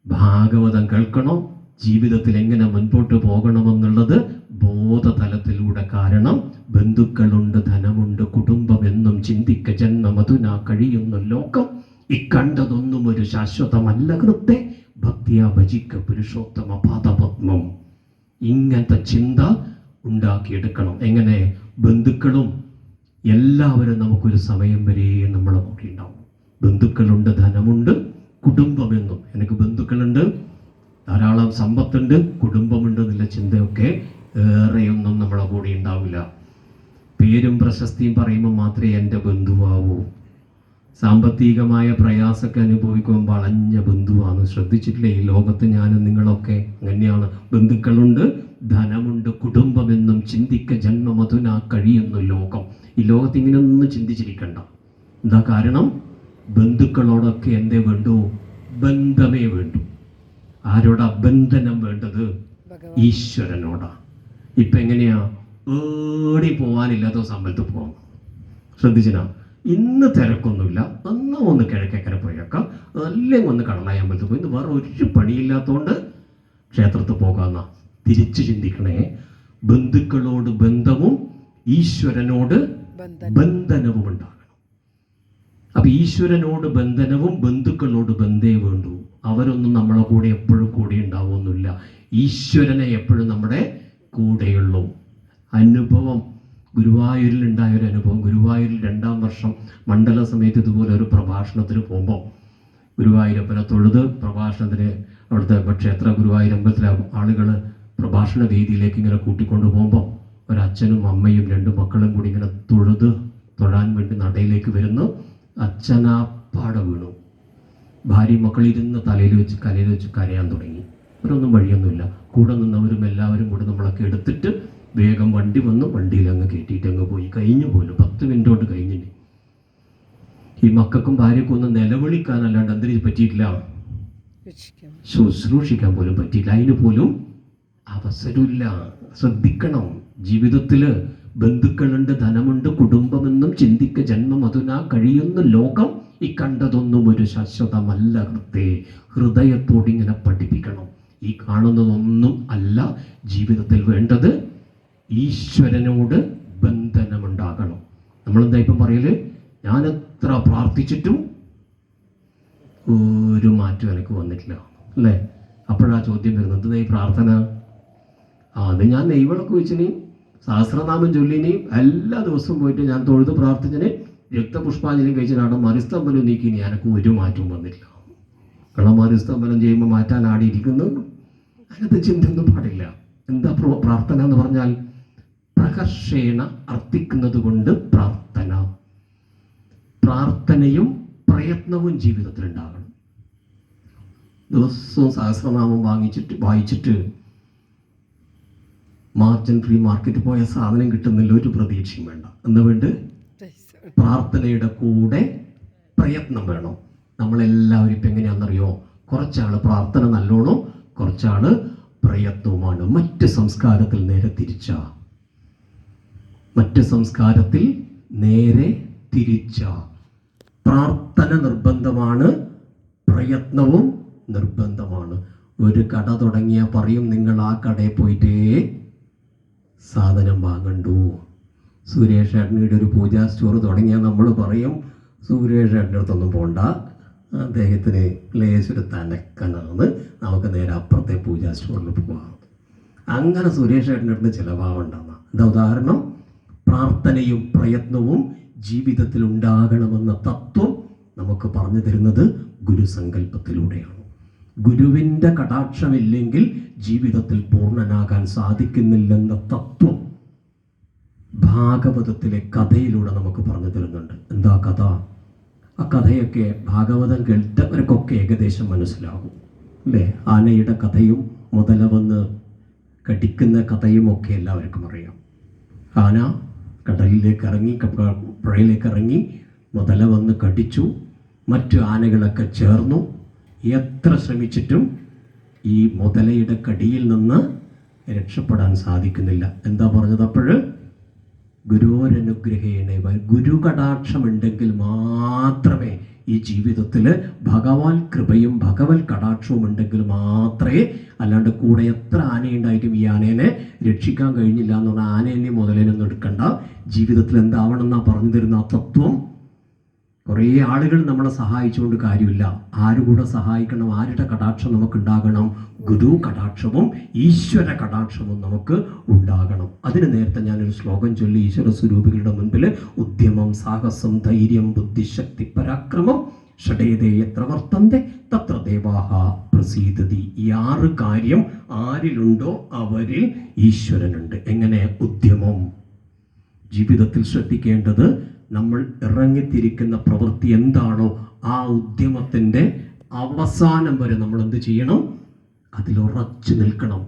Speaker 1: ഭാഗവതം കേൾക്കണം, ജീവിതത്തിൽ എങ്ങനെ മുൻപോട്ട് പോകണമെന്നുള്ളത് ബോധതലത്തിലൂടെ. കാരണം ബന്ധുക്കളുണ്ട്, ധനമുണ്ട്, കുടുംബം എന്നും ചിന്തിക്ക ജന്മമധുന കഴിയുന്ന ലോകം, ഇക്കണ്ടതൊന്നും ഒരു ശാശ്വതമല്ല കൃത്തെ ഭക്തിയാ ഭജിക്ക പുരുഷോത്തമ പാദപത്മം. ഇങ്ങനത്തെ ചിന്ത ഉണ്ടാക്കിയെടുക്കണം. എങ്ങനെ? ബന്ധുക്കളും എല്ലാവരും നമുക്കൊരു സമയം വരെ നമ്മളെ കൂടി ഉണ്ടാവും. ബന്ധുക്കളുണ്ട്, ധനമുണ്ട്, കുടുംബമെന്നും. എനിക്ക് ബന്ധുക്കളുണ്ട്, ധാരാളം സമ്പത്തുണ്ട്, കുടുംബമുണ്ട് എന്നുള്ള ചിന്തയൊക്കെ ഏറെയൊന്നും നമ്മളെ കൂടി ഉണ്ടാവില്ല. പേരും പ്രശസ്തിയും പറയുമ്പോൾ മാത്രമേ എൻ്റെ ബന്ധുവാവൂ. സാമ്പത്തികമായ പ്രയാസമൊക്കെ അനുഭവിക്കുമ്പോൾ വളഞ്ഞ ബന്ധുവാണ്. ശ്രദ്ധിച്ചിട്ടില്ലേ? ഈ ലോകത്ത് ഞാനും നിങ്ങളൊക്കെ അങ്ങനെയാണ്. ബന്ധുക്കളുണ്ട്, ധനമുണ്ട്, കുടുംബമെന്നും ചിന്തിക്ക ജന്മമധുന കഴിയുന്നു ലോകം. ഈ ലോകത്ത് ഇങ്ങനെയൊന്നും ചിന്തിച്ചിരിക്കണ്ട. എന്താ കാരണം? ബന്ധുക്കളോടൊക്കെ എന്തേ വേണ്ടു? ബന്ധമേ വേണ്ടു. ആരോടാ ബന്ധനം വേണ്ടത്? ഈശ്വരനോടാ. ഇപ്പം എങ്ങനെയാ? ഏടി പോകാനില്ലാത്ത സമയത്ത് പോകാം. ശ്രദ്ധിച്ചിനാ? ഇന്ന് തിരക്കൊന്നുമില്ല, എന്നാ ഒന്ന് കിഴക്കേക്കര പോയേക്കാം, അല്ലെങ്കിൽ ഒന്ന് കടലായ അമ്പലത്തിൽ പോയി. ഇന്ന് വേറെ ഒരു പണിയില്ലാത്തതുകൊണ്ട് ക്ഷേത്രത്തിൽ പോകാമെന്നാ. തിരിച്ചു ചിന്തിക്കണേ. ബന്ധുക്കളോട് ബന്ധവും ഈശ്വരനോട് ബന്ധനവും ഉണ്ടാകണം. അപ്പൊ ഈശ്വരനോട് ബന്ധനവും ബന്ധുക്കളോട് ബന്ധേ വേണ്ടു. അവരൊന്നും നമ്മളെ കൂടെ എപ്പോഴും കൂടെ ഉണ്ടാവുമൊന്നുമില്ല. ഈശ്വരനെ എപ്പോഴും നമ്മുടെ കൂടെയുള്ളൂ. അനുഭവം ഗുരുവായൂരിൽ ഉണ്ടായൊരു അനുഭവം. ഗുരുവായൂരിൽ 2ാം വർഷം മണ്ഡല സമയത്ത് ഇതുപോലെ ഒരു പ്രഭാഷണത്തിന് പോകുമ്പോൾ ഗുരുവായൂരപ്പനെ തൊഴുത് പ്രഭാഷണത്തിന് അവിടുത്തെ ക്ഷേത്ര ഗുരുവായൂരമ്പലത്തിലെ ആളുകൾ പ്രഭാഷണ വേദിയിലേക്ക് ഇങ്ങനെ കൂട്ടിക്കൊണ്ടു പോകുമ്പോൾ ഒരച്ഛനും അമ്മയും 2 മക്കളും കൂടി ഇങ്ങനെ തൊഴാൻ വേണ്ടി നടയിലേക്ക് വരുന്നു. അച്ഛനാപ്പാട വീണു. ഭാര്യയും മക്കളിരുന്ന് കലയിൽ വെച്ച് കരയാൻ തുടങ്ങി. അവരൊന്നും വഴിയൊന്നുമില്ല. കൂടെ നിന്നവരും എല്ലാവരും കൂടെ നമ്മളൊക്കെ എടുത്തിട്ട് വേഗം വണ്ടി വന്നു, വണ്ടിയിൽ അങ്ങ് കയറ്റിയിട്ട് അങ്ങ് പോയി. കഴിഞ്ഞു പോലും 10 മിനിറ്റോട്ട് കഴിഞ്ഞില്ലേ. ഈ മക്കൾക്കും ഭാര്യക്കും ഒന്നും നിലവിളിക്കാനല്ലാണ്ട് എന്തിനു പറ്റിയിട്ടില്ല, ശുശ്രൂഷിക്കാൻ പോലും പറ്റിയില്ല. അതിന് പോലും അവസരമില്ല. ശ്രദ്ധിക്കണം. ജീവിതത്തിൽ ബന്ധുക്കളുണ്ട്, ധനമുണ്ട്, കുടുംബമെന്നും ചിന്തിക്ക ജന്മം അതുനാ കഴിയുന്ന ലോകം ഈ കണ്ടതൊന്നും ഒരു ശാശ്വതമല്ല. ഹൃദയത്തോടിങ്ങനെ പഠിപ്പിക്കണം. ഈ കാണുന്നതൊന്നും അല്ല ജീവിതത്തിൽ വേണ്ടത്. ഈശ്വരനോട് ബന്ധനമുണ്ടാകണം. നമ്മളെന്താ ഇപ്പം പറയല്, ഞാൻ എത്ര പ്രാർത്ഥിച്ചിട്ടും ഒരു മാറ്റം എനിക്ക് വന്നിട്ടില്ല അല്ലേ? അപ്പോഴാ ചോദ്യം വരുന്നത്, ഈ പ്രാർത്ഥന അത് ഞാൻ നെയ്വിളക്ക് വെച്ചിനി, സഹസ്രനാമം ചൊല്ലിനി, എല്ലാ ദിവസവും പോയിട്ട് ഞാൻ തൊഴുത് പ്രാർത്ഥിച്ചിന്, രക്തപുഷ്പാഞ്ജലി കഴിച്ചിട്ടാണ് മറിസ്തംബലം നീക്കിനി, എനിക്ക് ഒരു മാറ്റവും വന്നിട്ടില്ല. കാരണം മറിസ്തംബലം ചെയ്യുമ്പോൾ മാറ്റാൻ ആടിയിരിക്കുന്നു. അങ്ങനത്തെ ചിന്തയൊന്നും പാടില്ല. എന്താ പ്രാർത്ഥന എന്ന് പറഞ്ഞാൽ പ്രകർഷേണ അർത്ഥിക്കുന്നത് കൊണ്ട് പ്രാർത്ഥന. പ്രാർത്ഥനയും പ്രയത്നവും ജീവിതത്തിൽ ഉണ്ടാകണം. ദിവസവും സഹസ്രനാമം വായിച്ചിട്ട് മാർജിൻ ഫ്രീ മാർക്കറ്റിൽ പോയ സാധനം കിട്ടുന്നില്ല, ഒരു പ്രതീക്ഷയും വേണ്ട. എന്ന് വേണ്ട, പ്രാർത്ഥനയുടെ കൂടെ പ്രയത്നം വേണം. നമ്മളെല്ലാവരും ഇപ്പം എങ്ങനെയാണെന്നറിയോ, കുറച്ചാൾ പ്രാർത്ഥന നല്ലോണം, കുറച്ചാൾ പ്രയത്നവുമാണ്. മറ്റ് സംസ്കാരത്തിൽ നേരെ തിരിച്ച പ്രാർത്ഥന നിർബന്ധമാണ്, പ്രയത്നവും നിർബന്ധമാണ്. ഒരു കട തുടങ്ങിയാൽ പറയും, നിങ്ങൾ ആ കടയിൽ പോയിട്ടേ സാധനം വാങ്ങണ്ടു. സുരേഷ് ഏട്ടനിയുടെ ഒരു പൂജാ സ്റ്റോർ തുടങ്ങിയാൽ നമ്മൾ പറയും, സുരേഷ് ഏട്ടൻ്റെ അടുത്തൊന്നും പോണ്ട, അദ്ദേഹത്തിന് ലേശൊരു തനക്കനാണ്, നമുക്ക് നേരെ അപ്പുറത്തെ പൂജാ സ്റ്റോറിൽ പോകാം. അങ്ങനെ സുരേഷ് ഏട്ടൻ്റെ അടുത്ത് ചിലവാവുണ്ടാകുന്ന എന്താ ഉദാഹരണം? പ്രാർത്ഥനയും പ്രയത്നവും ജീവിതത്തിൽ ഉണ്ടാകണമെന്ന തത്വം നമുക്ക് പറഞ്ഞു തരുന്നത് ഗുരുസങ്കല്പത്തിലൂടെയാണ്. ഗുരുവിൻ്റെ കടാക്ഷമില്ലെങ്കിൽ ജീവിതത്തിൽ പൂർണ്ണനാകാൻ സാധിക്കുന്നില്ലെന്ന തത്വം ഭാഗവതത്തിലെ കഥയിലൂടെ നമുക്ക് പറഞ്ഞു തരുന്നുണ്ട്. എന്താ കഥ? ആ കഥയൊക്കെ ഭാഗവതം കേട്ടവർക്കൊക്കെ ഏകദേശം മനസ്സിലാകും അല്ലേ? ആനയുടെ കഥയും മുതല വന്ന് കടിക്കുന്ന കഥയും ഒക്കെ എല്ലാവർക്കും അറിയാം. ആന കടലിലേക്ക് ഇറങ്ങി, പുഴയിലേക്ക് ഇറങ്ങി, മുതല വന്ന് കടിച്ചു. മറ്റു ആനകളൊക്കെ ചേർന്നു. എത്ര ശ്രമിച്ചിട്ടും ഈ മുതലയുടെ കടിയിൽ നിന്ന് രക്ഷപ്പെടാൻ സാധിക്കുന്നില്ല. എന്താ പറഞ്ഞത്? അപ്പോഴ് ഗുരുവരനുഗ്രഹേണ, ഗുരു കടാക്ഷമുണ്ടെങ്കിൽ മാത്രമേ ഈ ജീവിതത്തിൽ ഭഗവാൻ കൃപയും ഭഗവത് കടാക്ഷവും ഉണ്ടെങ്കിൽ മാത്രമേ, അല്ലാണ്ട് കൂടെ എത്ര ആനയുണ്ടായിട്ടും ഈ ആനേനെ രക്ഷിക്കാൻ കഴിഞ്ഞില്ല എന്ന് പറഞ്ഞാൽ ആനേനെ മുതലേനൊന്നും എടുക്കണ്ട. ജീവിതത്തിൽ എന്താവണമെന്നാണ് പറഞ്ഞു തരുന്ന ആ തത്വം. കുറേ ആളുകൾ നമ്മളെ സഹായിച്ചുകൊണ്ട് കാര്യമില്ല. ആരുകൂടെ സഹായിക്കണം? ആരുടെ കടാക്ഷം നമുക്കുണ്ടാകണം? ഗുരു കടാക്ഷവും ഈശ്വര കടാക്ഷവും നമുക്ക് ഉണ്ടാകണം. അതിന് നേരത്തെ ഞാനൊരു ശ്ലോകം ചൊല്ലി ഈശ്വര സ്വരൂപികളുടെ മുൻപിൽ, ഉദ്യമം സാഹസം ധൈര്യം ബുദ്ധിശക്തി പരാക്രമം ഷഡേതേ യത്ര വർത്തന്തെ തത്ര ദേവാഹ പ്രസീദതി. ഈ 6 കാര്യം ആരിലുണ്ടോ അവരിൽ ഈശ്വരനുണ്ട്. എങ്ങനെ? ഉദ്യമം. ജീവിതത്തിൽ ശ്രദ്ധിക്കേണ്ടത്, നമ്മൾ ഇറങ്ങിത്തിരിക്കുന്ന പ്രവൃത്തി എന്താണോ ആ ഉദ്യമത്തിൻ്റെ അവസാനം വരെ നമ്മൾ എന്ത് ചെയ്യണം? അതിലുറച്ചു നിൽക്കണം.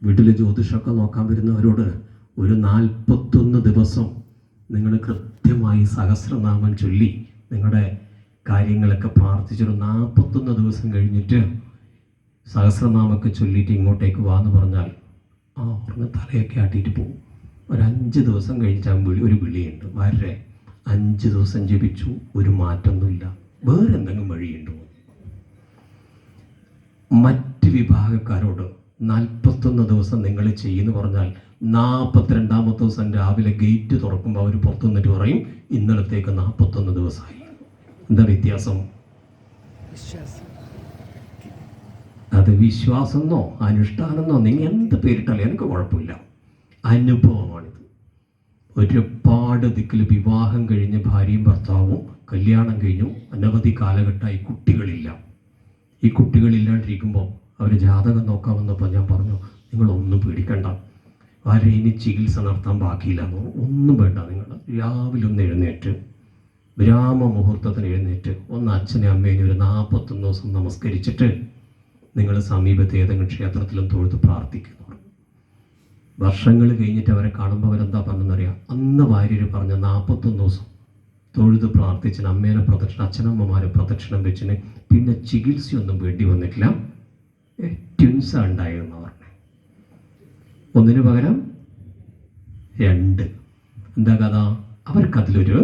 Speaker 1: വീട്ടിൽ ജ്യോതിഷമൊക്കെ നോക്കാൻ വരുന്നവരോട് ഒരു 41 ദിവസം നിങ്ങൾ കൃത്യമായി സഹസ്രനാമം ചൊല്ലി നിങ്ങളുടെ കാര്യങ്ങളൊക്കെ പ്രാർത്ഥിച്ചൊരു 41 ദിവസം കഴിഞ്ഞിട്ട് സഹസ്രനാമൊക്കെ ചൊല്ലിയിട്ട് ഇങ്ങോട്ടേക്ക് വാന്ന് പറഞ്ഞാൽ പറഞ്ഞ തലയൊക്കെ ആട്ടിയിട്ട് പോകും. ഒരു 5 ദിവസം കഴിഞ്ഞാൽ ഒരു വിളിയുണ്ട്, വരെ 5 ദിവസം ജപിച്ചു, ഒരു മാറ്റമൊന്നുമില്ല, വേറെ എന്തെങ്കിലും വഴിയുണ്ടോ? മറ്റ് വിഭാഗക്കാരോട് 41 ദിവസം നിങ്ങൾ ചെയ്യുന്നു പറഞ്ഞാൽ 42ാമത്തെ ദിവസം രാവിലെ ഗേറ്റ് തുറക്കുമ്പോൾ അവർ പുറത്തു നിന്നിട്ട് പറയും, ഇന്നലത്തേക്ക് 41 ദിവസമായി. എന്താ വ്യത്യാസം? അത് വിശ്വാസമെന്നോ അനുഷ്ഠാനമെന്നോ നിങ്ങൾ എന്ത് പേരിട്ടാലും എനിക്ക് കുഴപ്പമില്ല. അനുഭവമാണിത്. ഒരുപാട് ദിക്കിൽ വിവാഹം കഴിഞ്ഞ് ഭാര്യയും ഭർത്താവും കല്യാണം കഴിഞ്ഞു, അനവധി കാലഘട്ടമായി കുട്ടികളില്ല. ഈ കുട്ടികളില്ലാണ്ടിരിക്കുമ്പോൾ അവർ ജാതകം നോക്കാൻ വന്നപ്പോൾ ഞാൻ പറഞ്ഞു, നിങ്ങളൊന്നും പേടിക്കണ്ട, ആരെ ഇനി ചികിത്സ നടത്താൻ ബാക്കിയില്ലെന്നോ, ഒന്നും വേണ്ട. നിങ്ങൾ രാവിലെ ഒന്ന് എഴുന്നേറ്റ്, ബ്രാഹ്മ മുഹൂർത്തത്തിന് എഴുന്നേറ്റ് ഒന്ന് അച്ഛനെ അമ്മേനെ ഒരു 41 ദിവസം നമസ്കരിച്ചിട്ട് നിങ്ങൾ സമീപത്തെ ഏതെങ്കിലും ക്ഷേത്രത്തിലും തൊഴുത്ത് പ്രാർത്ഥിക്കുന്നു. വർഷങ്ങൾ കഴിഞ്ഞിട്ട് അവരെ കാണുമ്പോൾ അവരെന്താ പറഞ്ഞെന്നറിയാം? അന്ന് ഭാര്യർ പറഞ്ഞ 41 ദിവസം തൊഴുത് പ്രാർത്ഥിച്ചിന്, അമ്മേനെ പ്രദക്ഷിണം, അച്ഛനമ്മമാരെ പ്രദക്ഷിണം വെച്ചിന്. പിന്നെ ചികിത്സയൊന്നും വേണ്ടി വന്നിട്ടില്ല. ട്വിൻസാ ഉണ്ടായിരുന്നു പറഞ്ഞത്. ഒന്നിനു പകരം 2. എന്താ കഥ? അവർക്കതിലൊരു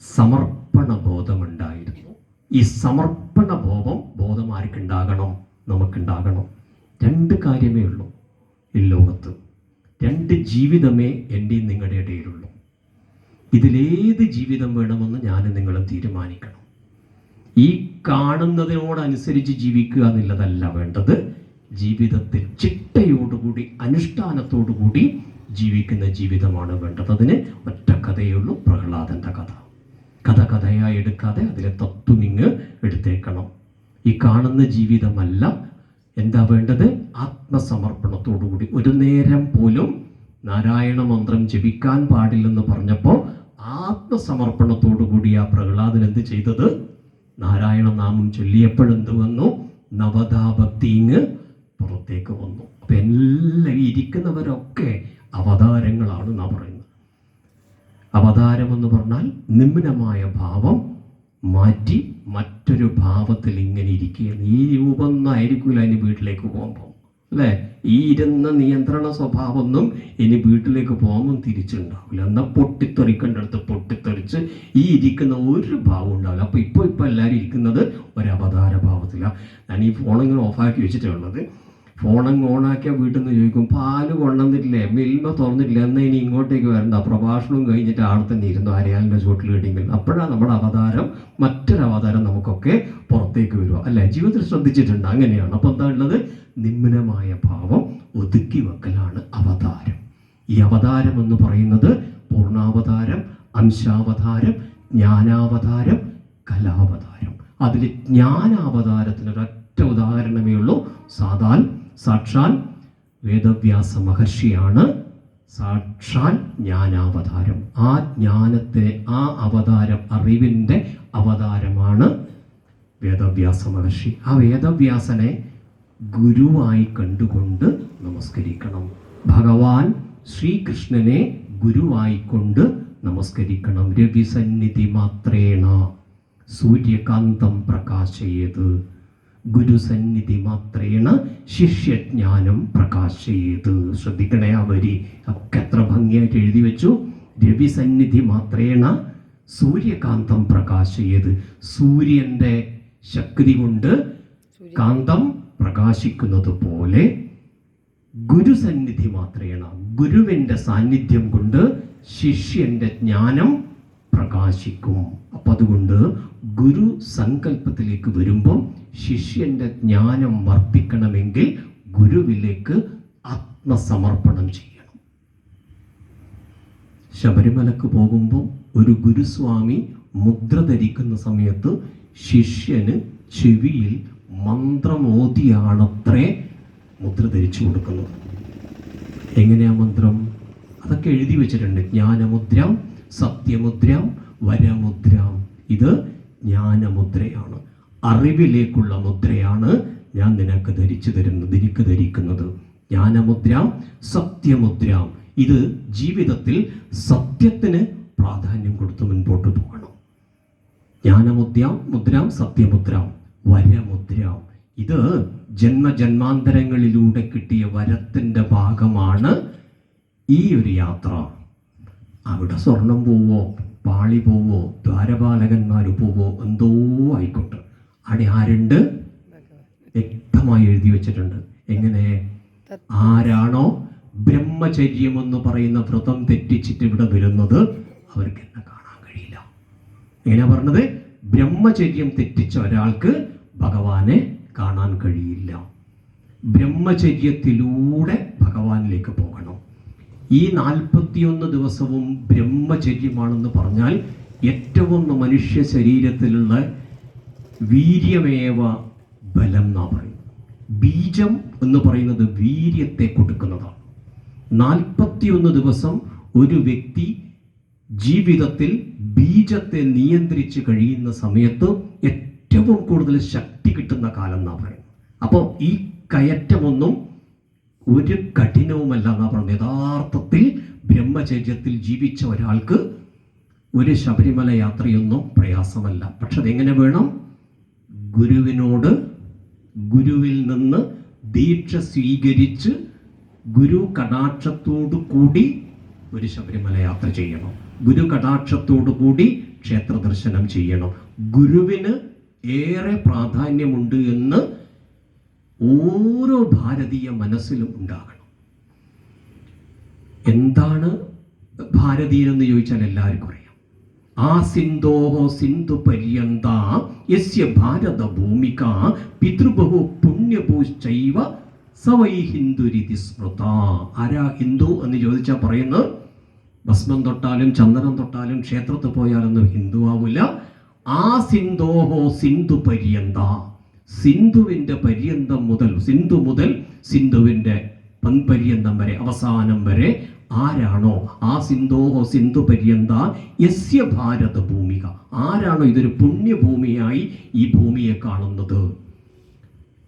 Speaker 1: സമർപ്പണ ബോധമുണ്ടായിരുന്നു. ഈ സമർപ്പണ ബോധം ആർക്കുണ്ടാകണം? നമുക്കുണ്ടാകണം. 2 കാര്യമേ ഉള്ളൂ ഈ ലോകത്ത്. 2 ജീവിതമേ എൻ്റെയും നിങ്ങളുടെ ഇടയിലുള്ളൂ. ഇതിലേത് ജീവിതം വേണമെന്ന് ഞാനും നിങ്ങളും തീരുമാനിക്കണം. ഈ കാണുന്നതിനോടനുസരിച്ച് ജീവിക്കുക എന്നുള്ളതല്ല വേണ്ടത്. ജീവിതത്തിൽ ചിട്ടയോടുകൂടി അനുഷ്ഠാനത്തോടുകൂടി ജീവിക്കുന്ന ജീവിതമാണ് വേണ്ടത്. അതിന് ഒറ്റ കഥയുള്ളൂ, പ്രഹ്ലാദൻ്റെ കഥ. കഥയായി എടുക്കാതെ അതിലെ തത്വമിങ്ങ് എടുത്തേക്കണം. ഈ കാണുന്ന ജീവിതമല്ല. എന്താ വേണ്ടത്? ആത്മസമർപ്പണത്തോടുകൂടി. ഒരു നേരം പോലും നാരായണ മന്ത്രം ജപിക്കാൻ പാടില്ലെന്ന് പറഞ്ഞപ്പോൾ ആത്മസമർപ്പണത്തോടുകൂടി ആ പ്രഹ്ലാദൻ എന്ത് ചെയ്തത്? നാരായണ നാമം ചൊല്ലിയപ്പോഴെന്ത് വന്നു? നവതാഭക്തിങ് പുറത്തേക്ക് വന്നു. അപ്പൊ എല്ലാം ഇരിക്കുന്നവരൊക്കെ അവതാരങ്ങളാണ് എന്നാ പറയുന്നത്. അവതാരം എന്ന് പറഞ്ഞാൽ നിമ്നമായ ഭാവം മാറ്റി മറ്റൊരു ഭാവത്തിൽ ഇങ്ങനെ ഇരിക്കുകയാണ്. ഈ രൂപം ഒന്നും ആയിരിക്കില്ല ഇനി വീട്ടിലേക്ക് പോകുമ്പോൾ, അല്ലേ? ഈ ഇരുന്ന നിയന്ത്രണ സ്വഭാവമൊന്നും ഇനി വീട്ടിലേക്ക് പോകുമ്പോൾ തിരിച്ചുണ്ടാവില്ല. എന്നാൽ പൊട്ടിത്തെറിക്കേണ്ടടുത്ത് പൊട്ടിത്തെറിച്ച് ഈ ഇരിക്കുന്ന ഒരു ഭാവം ഉണ്ടാവില്ല. അപ്പോൾ ഇപ്പോൾ എല്ലാവരും ഇരിക്കുന്നത് ഒരവതാര ഭാവത്തിലാണ്. ഞാൻ ഈ ഫോണിങ്ങനെ ഓഫാക്കി വെച്ചിട്ടേ ഉള്ളത്. ഫോണങ്ങ് ഓണാക്കിയാൽ വീട്ടിൽ നിന്ന് ചോദിക്കും, പാല് കൊണ്ടുവന്നിട്ടില്ലേ, മിൽമ തുറന്നിട്ടില്ല, എന്നാൽ ഇനി ഇങ്ങോട്ടേക്ക് വരണ്ട, പ്രഭാഷണവും കഴിഞ്ഞിട്ട് ആടെ തന്നെ ഇരുന്നു അരയാലിൻ്റെ ചുവട്ടിൽ ഇടിങ്കിൽ. അപ്പോഴാണ് നമ്മുടെ അവതാരം, മറ്റൊരു അവതാരം നമുക്കൊക്കെ പുറത്തേക്ക് വരിക, അല്ലേ? ജീവിതത്തിൽ ശ്രദ്ധിച്ചിട്ടുണ്ട്, അങ്ങനെയാണ്. അപ്പോൾ എന്താ ഉള്ളത്? നിമ്നമായ ഭാവം ഒതുക്കി വെക്കലാണ് അവതാരം. ഈ അവതാരം എന്ന് പറയുന്നത് പൂർണ്ണാവതാരം, അംശാവതാരം, ജ്ഞാനാവതാരം, കലാവതാരം. അതിൽ ജ്ഞാനാവതാരത്തിനൊരൊറ്റ ഉദാഹരണമേ ഉള്ളൂ. സാക്ഷാൽ വേദവ്യാസ മഹർഷിയാണ് സാക്ഷാൽ ജ്ഞാനാവതാരം. ആ ജ്ഞാനത്തെ, ആ അവതാരം, അറിവിൻ്റെ അവതാരമാണ് വേദവ്യാസ മഹർഷി. ആ വേദവ്യാസനെ ഗുരുവായി കണ്ടുകൊണ്ട് നമസ്കരിക്കണം. ഭഗവാൻ ശ്രീകൃഷ്ണനെ ഗുരുവായിക്കൊണ്ട് നമസ്കരിക്കണം. രവിസന്നിധി മാത്രേണ സൂര്യകാന്തം പ്രകാശയേത്, ഗുരുസന്നിധി മാത്രേണ ശിഷ്യജ്ഞാനം പ്രകാശയേത്. ശ്രദ്ധിക്കണേ, ആ വരി ഒക്കെ എത്ര ഭംഗിയായിട്ട് എഴുതി വെച്ചു. രവിസന്നിധി മാത്രേണ സൂര്യകാന്തം പ്രകാശയേത്. സൂര്യൻ്റെ ശക്തി കൊണ്ട് കാന്തം പ്രകാശിക്കുന്നത് പോലെ ഗുരുസന്നിധി മാത്രേണ, ഗുരുവിൻ്റെ സാന്നിധ്യം കൊണ്ട് ശിഷ്യൻ്റെ ജ്ഞാനം പ്രകാശിക്കും. അപ്പം അതുകൊണ്ട് ഗുരു സങ്കല്പത്തിലേക്ക് വരുമ്പം ശിഷ്യൻ്റെ ജ്ഞാനം വർദ്ധിക്കണമെങ്കിൽ ഗുരുവിലേക്ക് ആത്മസമർപ്പണം ചെയ്യണം. ശബരിമലക്ക് പോകുമ്പോൾ ഒരു ഗുരുസ്വാമി മുദ്ര ധരിക്കുന്ന സമയത്ത് ശിഷ്യന് ചെവിയിൽ മന്ത്രമോദിയാണത്രേ മുദ്ര ധരിച്ചു കൊടുക്കുന്നത്. എങ്ങനെയാ മന്ത്രം? അതൊക്കെ എഴുതി വെച്ചിട്ടുണ്ട്. ജ്ഞാനമുദ്രം, സത്യമുദ്രം, വരമുദ്രം. ഇത് ജ്ഞാനമുദ്രയാണ്, അറിവിലേക്കുള്ള മുദ്രയാണ് ഞാൻ നിനക്ക് ധരിച്ചു തരുന്നത്, എനിക്ക് ധരിക്കുന്നത്. ജ്ഞാനമുദ്രം, സത്യമുദ്രം. ഇത് ജീവിതത്തിൽ സത്യത്തിന് പ്രാധാന്യം കൊടുത്ത് മുൻപോട്ട് പോകണം. ജ്ഞാനമുദ്രം, സത്യമുദ്രം, വരമുദ്രം. ഇത് ജന്മജന്മാന്തരങ്ങളിലൂടെ കിട്ടിയ വരത്തിൻ്റെ ഭാഗമാണ് ഈ ഒരു യാത്ര. അവിടെ സ്വർണം പോവോ, പാളി പോവോ, ദ്വാരപാലകന്മാർ പോവോ, എന്തോ ആയിക്കോട്ടെ, അവിടെ ആരുണ്ട്? വ്യക്തമായി എഴുതി വെച്ചിട്ടുണ്ട്. എങ്ങനെ? ആരാണോ ബ്രഹ്മചര്യം എന്ന് പറയുന്ന വ്രതം തെറ്റിച്ചിട്ട് ഇവിടെ വരുന്നത് അവർക്ക് എന്നെ കാണാൻ കഴിയില്ല. എങ്ങനെയാ പറഞ്ഞത്? ബ്രഹ്മചര്യം തെറ്റിച്ച ഒരാൾക്ക് ഭഗവാനെ കാണാൻ കഴിയില്ല. ബ്രഹ്മചര്യത്തിലൂടെ ഭഗവാനിലേക്ക് പോകണം. ഈ 41 ദിവസവും ബ്രഹ്മചര്യമാണെന്ന് പറഞ്ഞാൽ ഏറ്റവും മനുഷ്യ ശരീരത്തിലുള്ള വീര്യമേവ ബലം എന്നാ പറയും. ബീജം എന്ന് പറയുന്നത് വീര്യത്തെ കൊടുക്കുന്നതാണ്. 41 ദിവസം ഒരു വ്യക്തി ജീവിതത്തിൽ ബീജത്തെ നിയന്ത്രിച്ച് കഴിയുന്ന സമയത്ത് ഏറ്റവും കൂടുതൽ ശക്തി കിട്ടുന്ന കാലം എന്നാ പറയുന്നത്. അപ്പോൾ ഈ കയറ്റമൊന്നും ഒരു കഠിനവുമല്ല എന്നാ പറയുന്നത്. യഥാർത്ഥത്തിൽ ബ്രഹ്മചര്യത്തിൽ ജീവിച്ച ഒരാൾക്ക് ഒരു ശബരിമല യാത്രയൊന്നും പ്രയാസമല്ല. പക്ഷെ അതെങ്ങനെ വേണം? ഗുരുവിൽ നിന്ന് ദീക്ഷ സ്വീകരിച്ച് ഗുരു കടാക്ഷത്തോടു കൂടി ഒരു ശബരിമല യാത്ര ചെയ്യണം. ഗുരു കടാക്ഷത്തോടു കൂടി ക്ഷേത്ര ദർശനം ചെയ്യണം. ഗുരുവിന് ഏറെ പ്രാധാന്യമുണ്ട് എന്ന് ഓരോ ഭാരതീയ മനസ്സിലും ഉണ്ടാകണം. എന്താണ് ഭാരതീയനെന്ന് ചോദിച്ചാൽ എല്ലാവർക്കും അറിയാം. ആ സിന്ധോഹോ സിന്ധു പര്യന്ത യസ്യ ഭാരത ഭൂമിക പിതൃബഹു പുണ്യഭൂശ്ചൈവ സവൈ ഹിന്ദുരിതി സ്മൃത. ആരാ ഹിന്ദു എന്ന് ചോദിച്ചാൽ പറയുന്നത് ഭസ്മം തൊട്ടാലും ചന്ദനം തൊട്ടാലും ക്ഷേത്രത്തിൽ പോയാലൊന്നും ഹിന്ദു ആവില്ല. ആ സിന്ധോഹോ സിന്ധു പര്യന്ത, സിന്ധുവിൻ്റെ പര്യന്തം മുതൽ സിന്ധുവിൻ്റെ പര്യന്തം വരെ, അവസാനം വരെ ആരാണോ ആ സിന്ധോഹോ സിന്ധു പര്യന്ത യസ്യ ഭാരത ഭൂമിക, ആരാണോ ഇതൊരു പുണ്യഭൂമിയായി ഈ ഭൂമിയെ കാണുന്നത്,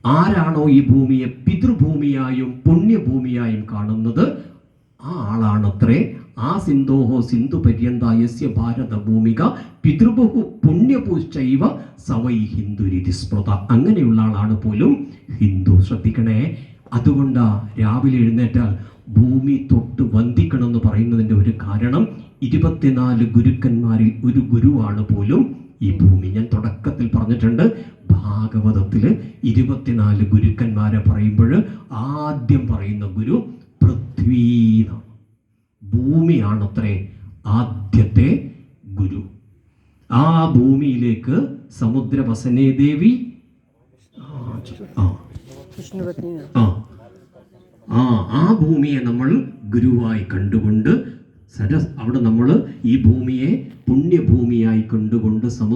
Speaker 1: ആരാണോ ഈ ഭൂമിയെ പിതൃഭൂമിയായും പുണ്യഭൂമിയായും കാണുന്നത്, ആ ആളാണത്രേ ആ സിന്ധോഹോ സിന്ധു പര്യന്ത യസ്യ ഭാരത ഭൂമിക പിതൃബഹു പുണ്യപൂശ്ചൈവ സവൈ ഹിന്ദുരിതി സ്മൃത. അങ്ങനെയുള്ള ആളാണ് പോലും ഹിന്ദു. ശ്രദ്ധിക്കണേ. അതുകൊണ്ടാ രാവിലെ എഴുന്നേറ്റാൽ ഭൂമി തൊട്ട് വന്ദിക്കണം എന്ന് പറയുന്നതിൻ്റെ ഒരു കാരണം 24 ഗുരുക്കന്മാരിൽ ഒരു ഗുരുവാണ് പോലും ഈ ഭൂമി. ഞാൻ തുടക്കത്തിൽ പറഞ്ഞിട്ടുണ്ട്, ഭാഗവതത്തിൽ 24 ഗുരുക്കന്മാരെ പറയുമ്പോൾ ആദ്യം പറയുന്ന ഗുരു പൃഥ്വീനാണ്. ഭൂമിയാണത്രേ ആദ്യത്തെ ഗുരു. ആ ഭൂമിയിലേക്ക് സമുദ്രവസനേ ദേവി ആ ഭൂമിയെ നമ്മൾ ഗുരുവായി കണ്ടുകൊണ്ട് അവിടെ നമ്മൾ ഈ ഭൂമിയെ പുണ്യഭൂമിയായി കണ്ടുകൊണ്ട്